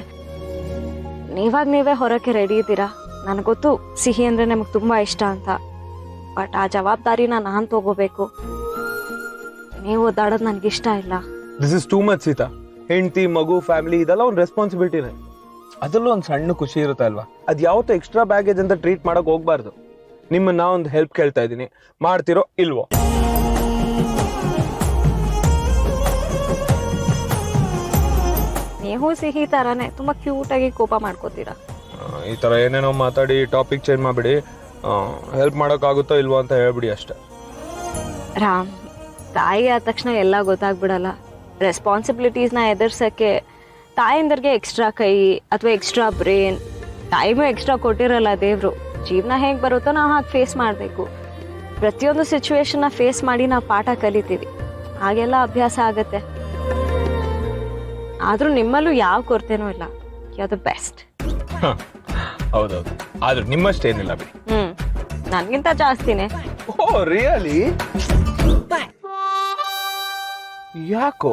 ನೀವೇ ಹೊರಕ್ಕೆ ರೆಡಿ ಇದ್ದೀರಾ. ನನಗೆ ಗೊತ್ತು ಸಿಹಿ ಅಂದರೆ ನಮಗೆ ತುಂಬ ಇಷ್ಟ ಅಂತ, ಬಟ್ ಆ ಜವಾಬ್ದಾರಿನ ನಾನು ತಗೋಬೇಕು. ನೀವು ಓದಾಡೋದು ನನಗಿಷ್ಟ ಇಲ್ಲ. This is too much Sita. ಹೆಂಡತಿ, ಮಗು, ಫ್ಯಾಮಿಲಿ ಇದೆಲ್ಲ ಒಂದು ರೆಸ್ಪಾನ್ಸಿಬಿಲಿಟಿನೇ. ಅದರಲ್ಲೂ ಒಂದು ಸಣ್ಣ ಖುಷಿ ಇರುತ್ತೆ ಅಲ್ವಾ? ಅದು ಯಾವತ್ತೂ ಎಕ್ಸ್ಟ್ರಾ ಬ್ಯಾಗೇಜ್ ಅಂತ ಟ್ರೀಟ್ ಮಾಡಕ್ ಹೋಗ್ಬಾರ್ದು. ನಿಮ್ಮನ್ನ ಒಂದು ಹೆಲ್ಪ್ ಕೇಳ್ತಾ ಇದ್ದೀನಿ, ಮಾಡ್ತಿರೋ ಇಲ್ವೋ? ನೀವು ಸಿಹಿ ಥರನೇ ತುಂಬ ಕ್ಯೂಟಾಗಿ ಕೋಪ ಮಾಡ್ಕೋತೀರಾ. ಈ ಥರ ಏನೇನೋ ಮಾತಾಡಿ ಟಾಪಿಕ್ ಚೇಂಜ್ ಮಾಡಿಬಿಡಿ. ಹೆಲ್ಪ್ ಮಾಡೋಕ್ಕಾಗುತ್ತೋ ಇಲ್ವೋ ಅಂತ ಹೇಳ್ಬಿಡಿ ಅಷ್ಟೇ. ರಾಮ್, ತಾಯಿ ಆದ ತಕ್ಷಣ ಎಲ್ಲ ಗೊತ್ತಾಗ್ಬಿಡಲ್ಲ. ರೆಸ್ಪಾನ್ಸಿಬಿಲಿಟೀಸ್ನ ಎದುರ್ಸೋಕ್ಕೆ ತಾಯಿಂದರಿಗೆ ಎಕ್ಸ್ಟ್ರಾ ಕೈ ಅಥವಾ ಎಕ್ಸ್ಟ್ರಾ ಬ್ರೇನ್, ಟೈಮು ಎಕ್ಸ್ಟ್ರಾ ಕೊಟ್ಟಿರಲ್ಲ ದೇವರು. ಜೀವನ ಹೇಗೆ ಬರುತ್ತೋ ನಾವು ಹಾಗೆ ಫೇಸ್ ಮಾಡಬೇಕು. ಪ್ರತಿಯೊಂದು ಸಿಚುವೇಶನ್ನ ಫೇಸ್ ಮಾಡಿ ನಾವು ಪಾಠ ಕಲಿತೀವಿ, ಹಾಗೆಲ್ಲ ಅಭ್ಯಾಸ ಆಗತ್ತೆ. ಆದರೂ ನಿಮ್ಮಲ್ಲೂ ಯಾವ ಕೊರತೆನೂ ಇಲ್ಲ. You are the best. ಹೌದೌದು, ಆದ್ರೆ ನಿಮ್ಮಷ್ಟೇನಿಲ್ಲ ಬಿಡಿ. ನನಗಿಂತ ಜಾಸ್ತಿನೇ. Oh really? ಯಾಕೋ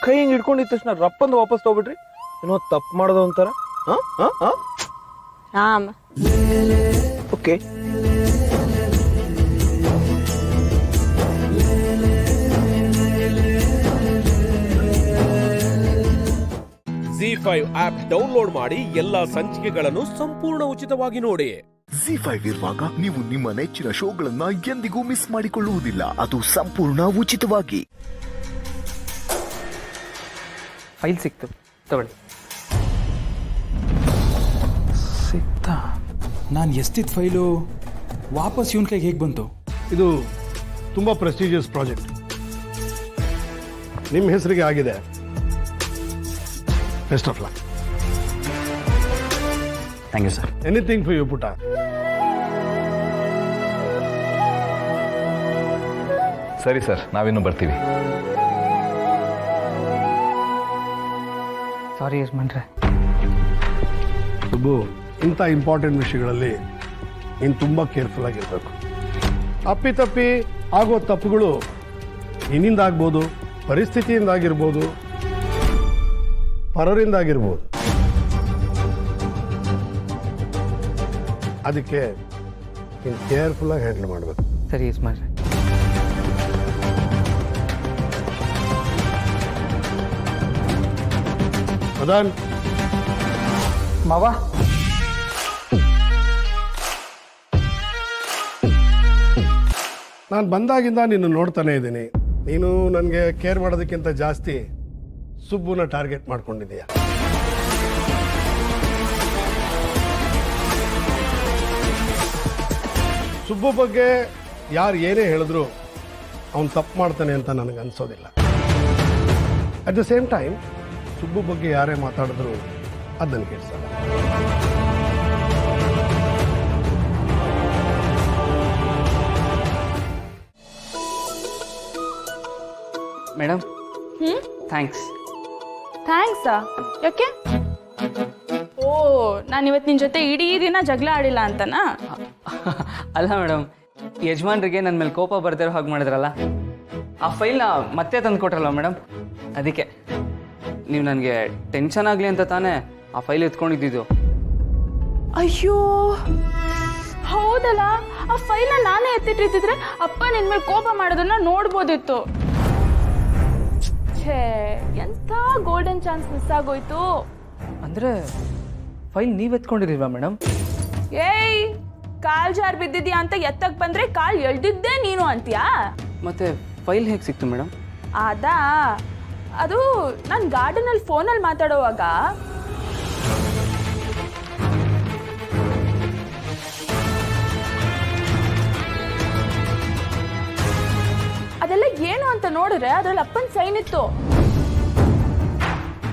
ಕೈ ಹಿಂಗೆ ಹಿಡ್ಕೊಂಡಿದ್ದ ತಕ್ಷಣ ರಪ್ಪಂದು ವಾಪಸ್ ತಗೋಬಿಟ್ರಿ? ಏನೋ ತಪ್ಪು ಮಾಡೋದು ಅಂತಾರ? Ram, okay. ZEE5 app download ಮಾಡಿ ಎಲ್ಲಾ ಸಂಚಿಕೆಗಳನ್ನು ಸಂಪೂರ್ಣ ಉಚಿತವಾಗಿ ನೋಡಿ. ZEE5 ಇರುವಾಗ ನೀವು ನಿಮ್ಮ ನೆಚ್ಚಿನ ಶೋಗಳನ್ನ ಎಂದಿಗೂ ಮಿಸ್ ಮಾಡಿಕೊಳ್ಳುವುದಿಲ್ಲ. ಅದು ಸಂಪೂರ್ಣ ಉಚಿತವಾಗಿ. ಫೈಲ್ ಸಿಕ್ತು, ತಗೊಳ್ಳಿ. ಸಿಕ್ತಾ? ನಾನು ಎಷ್ಟಿದ್ದ ಫೈಲು ವಾಪಸ್ ಇವನ ಕೈಗೆ ಹೇಗೆ ಬಂತು? ಇದು ತುಂಬ ಪ್ರೆಸ್ಟೀಜಿಯಸ್ ಪ್ರಾಜೆಕ್ಟ್. ನಿಮ್ಮ ಹೆಸರಿಗೆ ಆಗಿದೆ. Best of luck. Thank you sir. Anything for you ಪುಟ. ಸರಿ ಸರ್, ನಾವಿನ್ನು ಬರ್ತೀವಿ. ಸಾರಿ ಯಜಮಾನ್ರೆ. ಸುಬ್ಬು, ಇಂಥ ಇಂಪಾರ್ಟೆಂಟ್ ವಿಷಯಗಳಲ್ಲಿ ನೀನು ತುಂಬ ಕೇರ್ಫುಲ್ ಆಗಿರಬೇಕು. ಅಪ್ಪಿತಪ್ಪಿ ಆಗೋ ತಪ್ಪುಗಳು ನಿನ್ನಿಂದ ಆಗ್ಬೋದು, ಪರಿಸ್ಥಿತಿಯಿಂದ ಆಗಿರ್ಬೋದು, ಪರರಿಂದ ಆಗಿರ್ಬೋದು. ಅದಕ್ಕೆ ನೀನು ಕೇರ್ಫುಲ್ಲಾಗಿ ಹ್ಯಾಂಡಲ್ ಮಾಡಬೇಕು. ಸರಿ ಯಜಮಾನ್ರೆ. ಮದನ್ ಮಾವ, ನಾನು ಬಂದಾಗಿಂದ ನಿನ್ನ ನೋಡ್ತಾನೆ ಇದ್ದೀನಿ. ನೀನು ನನಗೆ ಕೇರ್ ಮಾಡೋದಕ್ಕಿಂತ ಜಾಸ್ತಿ ಸುಬ್ಬುನ ಟಾರ್ಗೆಟ್ ಮಾಡ್ಕೊಂಡಿದ್ದೀಯ. ಸುಬ್ಬು ಬಗ್ಗೆ ಯಾರು ಏನೇ ಹೇಳಿದ್ರು ಅವನು ತಪ್ಪು ಮಾಡ್ತಾನೆ ಅಂತ ನನಗೆ ಅನ್ಸೋದಿಲ್ಲ. At the same time Subbu ಬಗ್ಗೆ ಯಾರೇ ಮಾತಾಡಿದ್ರು ಅದು ನನಗೆ ಕೇಳಿಸಲ್ಲ. Madam, thanks. ಥ್ಯಾಂಕ್ಸಾ? ಯಾಕೆ? ಓ, ನಾನು ಇವತ್ತು ನಿನ್ನ ಜೊತೆ ಇಡೀ ದಿನ ಜಗಳ ಆಡಿಲ್ಲ ಅಂತನಾ? ಅಲ್ಲ ಮೇಡಮ್, ಯಜಮಾನ್ರಿಗೆ ನನ್ನ ಮೇಲೆ ಕೋಪ ಬರ್ದಿರೋ ಹಾಗೆ ಮಾಡಿದ್ರಲ್ಲ, ಆ ಫೈಲ್ನ ಮತ್ತೆ ತಂದು ಕೊಟ್ರಲ್ಲ ಮೇಡಮ್, ಅದಕ್ಕೆ. ನೀವು ನನಗೆ ಟೆನ್ಷನ್ ಆಗಲಿ ಅಂತ ತಾನೇ ಆ ಫೈಲ್ ಎತ್ಕೊಂಡಿದ್ದು. ಅಯ್ಯೋ ಹೌದಲ್ಲ, ಆ ಫೈಲ್ನ ನಾನೇ ಎತ್ತಿಟ್ಟಿದ್ರೆ ಅಪ್ಪ ನಿನ್ನ ಮೇಲೆ ಕೋಪ ಮಾಡೋದನ್ನ ನೋಡ್ಬೋದಿತ್ತು. ಛೇ, ಎಂಥ ಗೋಲ್ಡನ್ ಚಾನ್ಸ್ ಮಿಸ್ ಆಗೋಯ್ತು. ಅಂದರೆ ಫೈಲ್ ನೀವು ಎತ್ಕೊಂಡಿರ್ಲಿಲ್ವಾ ಮೇಡಮ್? ಏಯ್, ಕಾಲ್ ಜಾರ್ ಬಿದ್ದಿದ್ಯಾ ಅಂತ ಎತ್ತಕ್ ಬಂದ್ರೆ ಕಾಲ್ ಎಳ್ದಿದ್ದೆ ನೀನು ಅಂತೀಯಾ? ಮತ್ತೆ ಫೈಲ್ ಹೇಗೆ ಸಿಕ್ತು ಮೇಡಮ್? ಅದು ನಾನು ಗಾರ್ಡನಲ್ಲಿ ಫೋನಲ್ಲಿ ಮಾತಾಡೋವಾಗ ಅದೆಲ್ಲ ಏನು ಅಂತ ನೋಡಿದ್ರೆ ಅದ್ರಲ್ಲಿ ಅಪ್ಪನ ಸೈನ್ ಇತ್ತು.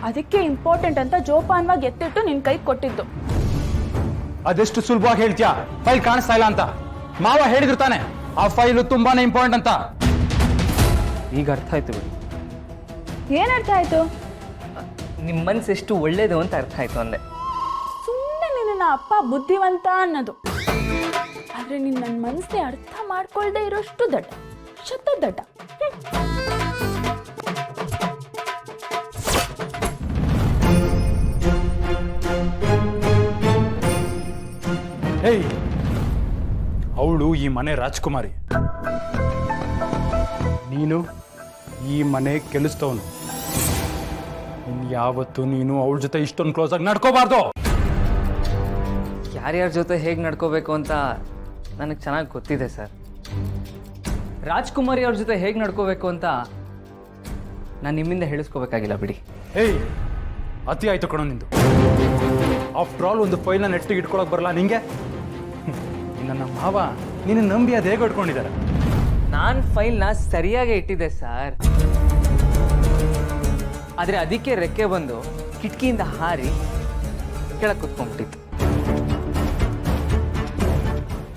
ಅದಕ್ಕೆ ಇಂಪಾರ್ಟೆಂಟ್ ಅಂತ ಜೋಪಾನವಾಗಿ ಎತ್ತಿಟ್ಟು ನಿನ್ ಕೈ ಕೊಟ್ಟಿದ್ದು. ಅದೆಷ್ಟು ಸುಲಭವಾಗಿ ಹೇಳ್ತೀಯಾ ಫೈಲ್ ಕಾಣಿಸ್ತಾ ಇಲ್ಲ ಅಂತ? ಮಾವ ಹೇಳಿದ್ರು ತಾನೆ ಆ ಫೈಲು ತುಂಬಾನೇ ಇಂಪಾರ್ಟೆಂಟ್ ಅಂತ. ಈಗ ಅರ್ಥ ಆಯ್ತು ಬಿಡಿ. ಏನ್ ಅರ್ಥ ಆಯ್ತು? ನಿಮ್ಮ ಮನಸ್ಸು ಎಷ್ಟು ಒಳ್ಳೇದು ಅಂತ ಅರ್ಥ ಆಯ್ತು ಅಂದೆ. ಸುಮ್ಮನೆ ನಿನ್ನ ಅಪ್ಪ ಬುದ್ಧಿವಂತ ಅನ್ನೋದು. ಆದ್ರೆ ನೀನ್ ನನ್ನ ಮನಸ್ಸನ್ನೇ ಅರ್ಥ ಮಾಡ್ಕೊಳ್ದೆ ಇರೋಷ್ಟು ದಡ್ಡ, ಶತ ದಡ್ಡ. ಏಯ್, ಅವಳು ಈ ಮನೆ ರಾಜ್ಕುಮಾರಿ, ನೀನು ಈ ಮನೆ ಕೆಲಸದವನು. ಯಾವತ್ತು ನೀನು ಅವಳ ಜೊತೆ ಇಷ್ಟೊಂದು ಕ್ಲೋಸ್ ಆಗಿ ನಡ್ಕೋಬಾರ್ದು. ಯಾರ್ಯಾರ ಜೊತೆ ಹೇಗೆ ನಡ್ಕೋಬೇಕು ಅಂತ ನನಗೆ ಚೆನ್ನಾಗಿ ಗೊತ್ತಿದೆ ಸರ್. ರಾಜ್ಕುಮಾರಿ ಅವ್ರ ಜೊತೆ ಹೇಗೆ ನಡ್ಕೋಬೇಕು ಅಂತ ನಾನು ನಿಮ್ಮಿಂದ ಹೇಳಿಸ್ಕೋಬೇಕಾಗಿಲ್ಲ ಬಿಡಿ. ಏಯ್, ಅತಿ ಆಯ್ತು ಕಣೋ ನಿಂದು. ಆಫ್ಟರ್ ಆಲ್ ಒಂದು ಫೈಲ್ನ ನೆಟ್ಟಿಗೆ ಇಟ್ಕೊಳಕ್ ಬರಲ್ಲ ನಿಂಗೆ. ನನ್ನ ಮಾವ ನಿನ್ನ ನಂಬಿ ಅದು ಹೇಗೆ ಇಟ್ಕೊಂಡಿದ್ದಾರೆ? ನಾನು ಫೈಲ್ನ ಸರಿಯಾಗಿ ಇಟ್ಟಿದ್ದೆ ಸರ್. ಆದರೆ ಅದಕ್ಕೆ ರೆಕ್ಕೆ ಬಂದು ಕಿಟಕಿಯಿಂದ ಹಾರಿ ಕೆಳಗೆ ಕುತ್ಕೊಂಡ್ಬಿಟ್ಟಿತ್ತು.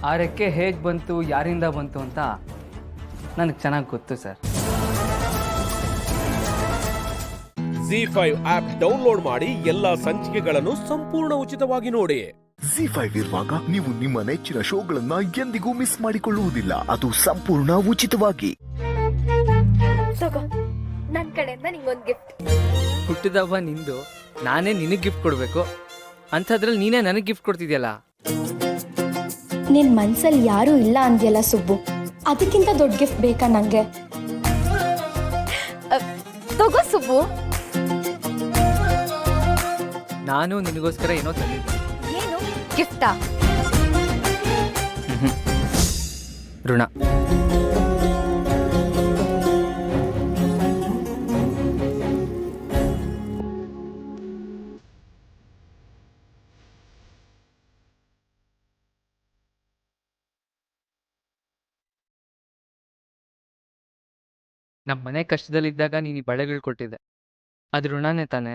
ಆ ರೆಕ್ಕೆ ಹೇಗೆ ಬಂತು, ಯಾರಿಂದ ಬಂತು ಅಂತ ನನಗೆ ಚೆನ್ನಾಗಿ ಗೊತ್ತು ಸರ್. ZEE5 ಆಪ್ ಡೌನ್ಲೋಡ್ ಮಾಡಿ ಎಲ್ಲಾ ಸಂಚಿಕೆಗಳನ್ನು ಸಂಪೂರ್ಣ ಉಚಿತವಾಗಿ ನೋಡಿ. ZEE5 ಇರುವಾಗ ನೀವು ನಿಮ್ಮ ನೆಚ್ಚಿನ ಶೋಗಳನ್ನ ಎಂದಿಗೂ ಮಿಸ್ ಮಾಡಿಕೊಳ್ಳುವುದಿಲ್ಲ. ಅದು ಸಂಪೂರ್ಣ ಉಚಿತವಾಗಿ. ತಗೋ, ನನ್ನ ಕಡೆಯಿಂದ ನಿಂಗೊಂದು ಗಿಫ್ಟ್. ಹುಟ್ಟಿದಬ್ಬ ನಿಂದು, ನಾನೇ ನಿನಗೆ ಗಿಫ್ಟ್ ಕೊಡಬೇಕು ಅಂಥದ್ರಲ್ಲಿ ನೀನೇ ನನಗೆ ಗಿಫ್ಟ್ ಕೊಡ್ತಿದ್ಯಲ್ಲ. ನಿನ್ ಮನ್ಸಲ್ಲಿ ಯಾರೂ ಇಲ್ಲ ಅಂದ್ಯಲ್ಲ ಸುಬ್ಬು, ಅದಕ್ಕಿಂತ ದೊಡ್ಡ ಗಿಫ್ಟ್ ಬೇಕಾ ನಂಗೆ? ತಗೋ ಸುಬ್ಬು. ನಾನು ನಿನಗೋಸ್ಕರ ಏನೋ ತಂದಿದ್ದೆ. ಏನು ಗಿಫ್ಟಾ? ಋಣ. ನಮ್ಮ ಮನೆ ಕಷ್ಟದಲ್ಲಿದ್ದಾಗ ನೀನು ಈ ಬಳೆಗಳು ಕೊಟ್ಟಿದ್ದೆ, ಅದು ಋಣನೇ ತಾನೆ?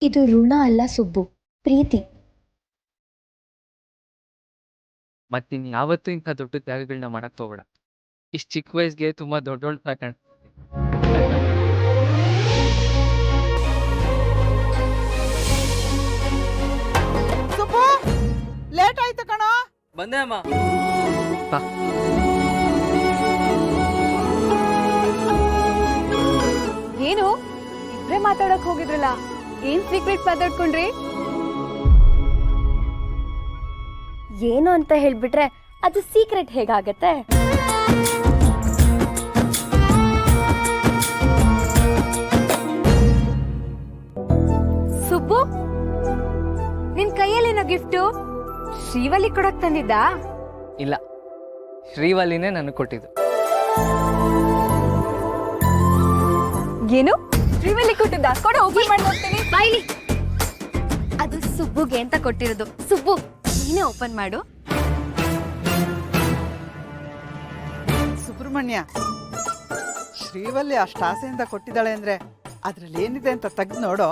ಇದು ಋಣ ಅಲ್ಲ ಸುಬ್ಬು, ಪ್ರೀತಿ. ಮತ್ತೆ ನೀನು ಯಾವತ್ತೂ ಇಂಥ ದೊಡ್ಡ ತ್ಯಾಗಗಳನ್ನ ಮಾಡಕ್ ಹೋಗ್ಬೇಡ. ಇಷ್ಟು ಚಿಕ್ಕ ವಯಸ್ಸಿಗೆ ತುಂಬಾ ದೊಡ್ಡ ಕಾಣ. ಲೇಟ್ ಆಯ್ತು ಕಣೋ. ಬಂದೆ ಅಮ್ಮ. ಬಾ. ಏನು ಇಬ್ರೇ ಮಾತಾಡಕ್ ಹೋಗಿದ್ರಲ್ಲ, ಏನ್ ಸೀಕ್ರೆಟ್ ಮಾತಾಡ್ಕೊಂಡ್ರಿ? ಏನು ಅಂತ ಹೇಳ್ಬಿಟ್ರೆ ಅದು ಸೀಕ್ರೆಟ್ ಹೇಗಾಗತ್ತೆ? ಸುಬ್ಬು, ನಿನ್ ಕೈಯಲ್ಲೇನೋ ಗಿಫ್ಟು? ಶ್ರೀವಲ್ಲಿ ಕೊಡಕ್ ತಂದಿದ್ದ? ಇಲ್ಲ, ಶ್ರೀವಲ್ಲಿನೇ ನನಗೆ ಕೊಟ್ಟಿದ್ದು. ಏನು ಶ್ರೀವಲ್ಲಿ ಕೊಟ್ಟಿದ್ದ? ಕೊಡ, ಓಪನ್ ಮಾಡಿ ನೋಡ್ತೀನಿ. ಬಾಯ್ಲಿ. ಅದು ಸುಬ್ಬುಗೆ ಅಂತ ಕೊಟ್ಟಿರೋದು. ಸುಬ್ಬು, ನೀನೇ ಓಪನ್ ಮಾಡು. ಸುಬ್ರಹ್ಮಣ್ಯ, ಶ್ರೀವಲ್ಲಿ ಅಷ್ಟು ಆಸೆಯಿಂದ ಕೊಟ್ಟಿದ್ದಾಳೆ ಅಂದ್ರೆ ಅದ್ರಲ್ಲಿ ಏನಿದೆ ಅಂತ ತೆಗ್ದು ನೋಡೋ.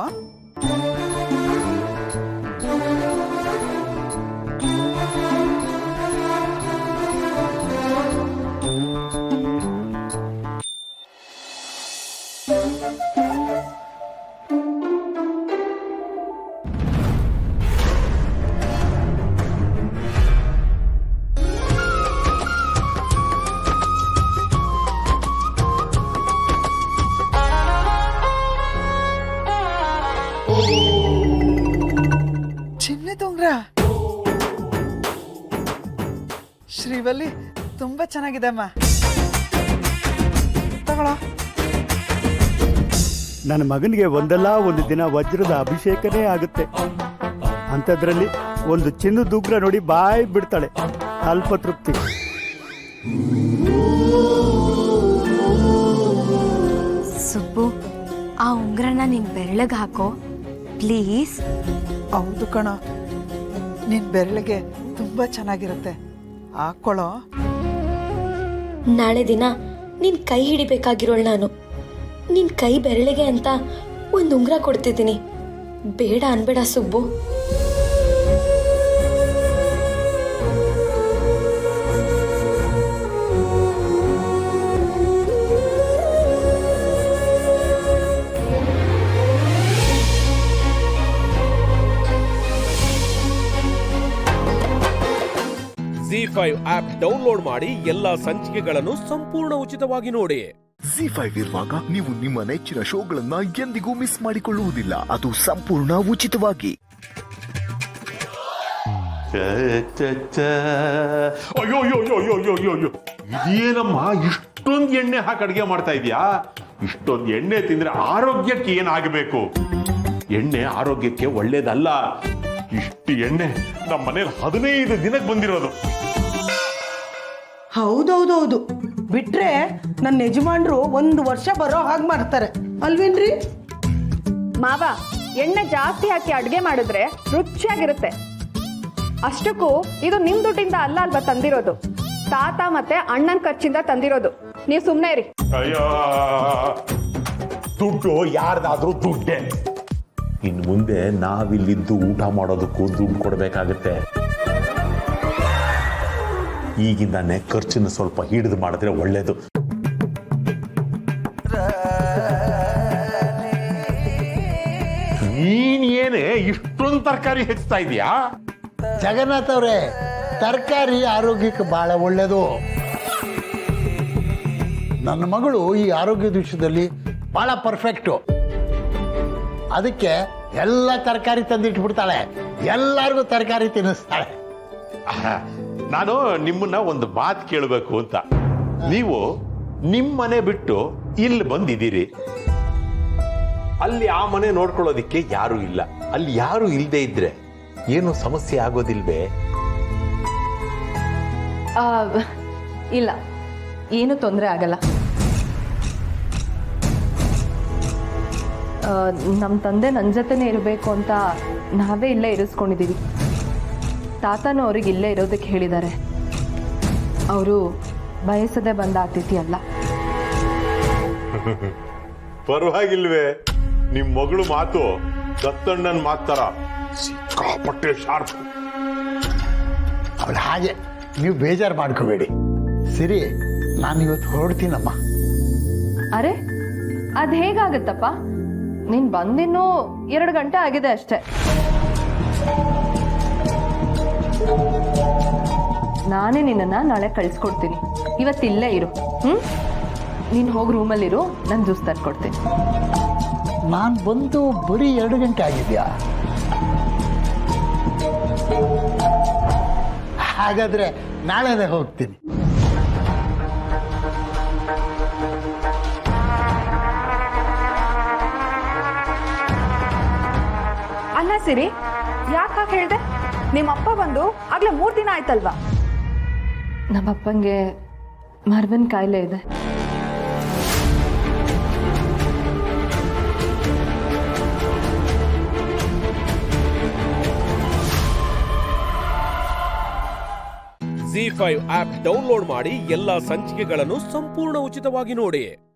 ಚಿನ್ನದ ಉಂಗ್ರ ಶ್ರೀವಲ್ಲಿ ತುಂಬಾ ಚೆನ್ನಾಗಿದೆ ಅಮ್ಮ, ತಗೊಳ್ಳೋ. ನನ್ನ ಮಗನಿಗೆ ಒಂದಲ್ಲ ಒಂದು ದಿನ ವಜ್ರದ ಅಭಿಷೇಕನೇ ಆಗುತ್ತೆ. ಅಂಥದ್ರಲ್ಲಿ ಒಂದು ಚಿನ್ನದ ಉಂಗ್ರ ನೋಡಿ ಬಾಯ್ ಬಿಡ್ತಾಳೆ. ಅಲ್ಪ ತೃಪ್ತಿ. ಸುಬ್ಬು, ಆ ಉಂಗ್ರನ ನಿನ್ ಬೆರಳಿಗೆ ಹಾಕೋ ಪ್ಲೀಸ್. ಹೌದು ಕಣ, ನಿನ್ ಬೆರಳಿಗೆ ತುಂಬಾ ಚೆನ್ನಾಗಿರುತ್ತೆ, ಹಾಕೊಳ್ಳೋ. ನಾಳೆ ದಿನ ನಿನ್ ಕೈ ಹಿಡಿಬೇಕಾಗಿರೋಳು ನಾನು. ನಿನ್ ಕೈ ಬೆರಳಿಗೆ ಅಂತ ಒಂದು ಉಂಗ್ರ ಕೊಡ್ತಿದ್ದೀನಿ, ಬೇಡ ಅನ್ಬೇಡ ಸುಬ್ಬು. ZEE5 ಆಪ್ ಡೌನ್ಲೋಡ್ ಮಾಡಿ ಎಲ್ಲಾ ಸಂಚಿಕೆಗಳನ್ನು ಸಂಪೂರ್ಣ ಉಚಿತವಾಗಿ ನೋಡಿ. ZEE5 ಇರುವಾಗ ನೀವು ನಿಮ್ಮ ನೆಚ್ಚಿನ ಶೋಗಳನ್ನ ಎಂದಿಗೂ ಮಿಸ್ ಮಾಡಿಕೊಳ್ಳುವುದಿಲ್ಲ. ಅದು ಸಂಪೂರ್ಣ ಉಚಿತವಾಗಿ. ಅಯ್ಯೋ ಅಯ್ಯೋ ಅಯ್ಯೋ ಅಯ್ಯೋ ಅಯ್ಯೋ ಅಯ್ಯೋ ಅಯ್ಯೋ ಇದೇನಮ್ಮ ಇಷ್ಟೊಂದು ಎಣ್ಣೆ ಹಾಕಿ ಅಡುಗೆ ಮಾಡ್ತಾ ಇದೀಯಾ? ಇಷ್ಟೊಂದು ಎಣ್ಣೆ ತಿಂದ್ರೆ ಆರೋಗ್ಯಕ್ಕೆ ಏನಾಗಬೇಕು? ಎಣ್ಣೆ ಆರೋಗ್ಯಕ್ಕೆ ಒಳ್ಳೇದಲ್ಲ. ಇಷ್ಟು ಎಣ್ಣೆ ನಮ್ಮ ಮನೇಲಿ 15 ದಿನಕ್ಕೆ ಬಂದಿರೋದು. ಹೌದೌದೌದು, ಬಿಟ್ರೆ ನನ್ನ ಯಜಮಾನ್ರು 1 ವರ್ಷ ಬರೋ ಹಾಗೆ ಮಾಡ್ತಾರೆ ಅಲ್ವೇನ್ರಿ? ಮಾವ, ಎಣ್ಣೆ ಜಾಸ್ತಿ ಹಾಕಿ ಅಡುಗೆ ಮಾಡಿದ್ರೆ ರುಚಿಯಾಗಿರುತ್ತೆ. ಅಷ್ಟಕ್ಕೂ ಇದು ನಿಮ್ ದುಡ್ಡಿಂದ ಅಲ್ಲ ಅಲ್ವಾ ತಂದಿರೋದು, ತಾತ ಮತ್ತೆ ಅಣ್ಣನ ಖರ್ಚಿಂದ ತಂದಿರೋದು. ನೀವು ಸುಮ್ಮನೆ ಇರಿ. ಅಯ್ಯೋ, ದುಡ್ಡು ಯಾರ್ದಾದ್ರೂ ದುಡ್ಡೇ. ಇನ್ ಮುಂದೆ ನಾವಿಲ್ಲಿದ್ದು ಊಟ ಮಾಡೋದಕ್ಕೂ ದುಡ್ಡು ಕೊಡಬೇಕಾಗತ್ತೆ. ಈಗಿಂದಾನೆ ಖರ್ಚನ್ನು ಸ್ವಲ್ಪ ಹಿಡಿದು ಮಾಡಿದ್ರೆ ಒಳ್ಳೇದು. ನೀನೇನೆ ಇಷ್ಟೊಂದು ತರಕಾರಿ ಹೆಚ್ಚುತ್ತಾ ಇದೀಯಾ? ಜಗನ್ನಾಥ್ ಅವರೇ, ತರಕಾರಿ ಆರೋಗ್ಯಕ್ಕೆ ಬಹಳ ಒಳ್ಳೆಯದು. ನನ್ನ ಮಗಳು ಈ ಆರೋಗ್ಯದ ವಿಷಯದಲ್ಲಿ ಬಹಳ ಪರ್ಫೆಕ್ಟು. ಅದಕ್ಕೆ ಎಲ್ಲ ತರಕಾರಿ ತಂದಿಟ್ಬಿಡ್ತಾಳೆ, ಎಲ್ಲರಿಗೂ ತರಕಾರಿ ತಿನ್ನಿಸ್ತಾಳೆ. ನಾನು ನಿಮ್ಮನ್ನ ಒಂದು ಮಾತು ಕೇಳಬೇಕು ಅಂತ. ನೀವು ನಿಮ್ಮ ಮನೆ ಬಿಟ್ಟು ಇಲ್ಲಿ ಬಂದಿದ್ದೀರಿ. ಅಲ್ಲಿ ಆ ಮನೆ ನೋಡ್ಕೊಳ್ಳೋದಿಕ್ಕೆ ಯಾರು ಇಲ್ಲ. ಅಲ್ಲಿ ಯಾರು ಇಲ್ಲದೆ ಇದ್ರೆ ಏನು ಸಮಸ್ಯೆ ಆಗೋದಿಲ್ವೇ? ಇಲ್ಲ, ಏನು ತೊಂದರೆ ಆಗಲ್ಲ. ನಮ್ಮ ತಂದೆ ನನ್ನ ಜೊತೆನೇ ಇರಬೇಕು ಅಂತ ನಾವೇ ಇಲ್ಲೇ ಇರಿಸ್ಕೊಂಡಿದ್ದೀವಿ. ತಾತನೂ ಅವ್ರಿಗೆ ಇಲ್ಲೇ ಇರೋದಕ್ಕೆ ಹೇಳಿದ್ದಾರೆ. ಅವರು ಬಯಸದೆ ಬಂದ ಅತಿಥಿ ಅಲ್ಲ. ಪರವಾಗಿಲ್ವೇ? ನಿಮ್ ಮಗಳು ಮಾತು ದತ್ತಣ್ಣನ್ ಮಾತಾರ ಸಿಕ್ಕಾಪಟ್ಟೆ ಶಾರ್ಪ್. ಅವಳು ಹಾಗೆ, ನೀವು ಬೇಜಾರು ಮಾಡ್ಕೋಬೇಡಿ. ಸರಿ, ನಾನು ಇವತ್ತು ಹೊರಡ್ತೀನಮ್ಮ. ಅರೆ, ಅದು ಹೇಗಾಗತ್ತಪ್ಪ? ನೀನು ಬಂದಿನ್ನೂ 2 ಗಂಟೆ ಆಗಿದೆ ಅಷ್ಟೆ. ನಾನೇ ನಿನ್ನನ್ನು ನಾಳೆ ಕಳಿಸ್ಕೊಡ್ತೀನಿ. ಇವತ್ತಿಲ್ಲೇ ಇರು. ನೀನು ಹೋಗಿ ರೂಮಲ್ಲಿರು, ನಾನು ಜ್ಯೂಸ್ ತಂದ್ಕೊಡ್ತೀನಿ. ನಾನು ಬಂದು ಬರೀ 2 ಗಂಟೆ ಆಗಿದೆಯಾ? ಹಾಗಾದ್ರೆ ನಾಳೆನೇ ಹೋಗ್ತೀನಿ. ಅಲ್ಲ ಸಿರಿ, ಯಾಕೆ ಹಾಗೆ ಹೇಳ್ದೆ? ನಿಮ್ಮಪ್ಪ ಬಂದು ಆಗ್ಲೇ 3 ದಿನ ಆಯ್ತಲ್ವಾ? ನಮ್ಮಪ್ಪಂಗೆ ಮರ್ವಿನ ಕಾಯಿಲೆ ಇದೆ. ZEE5 ಆಪ್ ಡೌನ್ಲೋಡ್ ಮಾಡಿ ಎಲ್ಲಾ ಸಂಚಿಕೆಗಳನ್ನು ಸಂಪೂರ್ಣ ಉಚಿತವಾಗಿ ನೋಡಿ.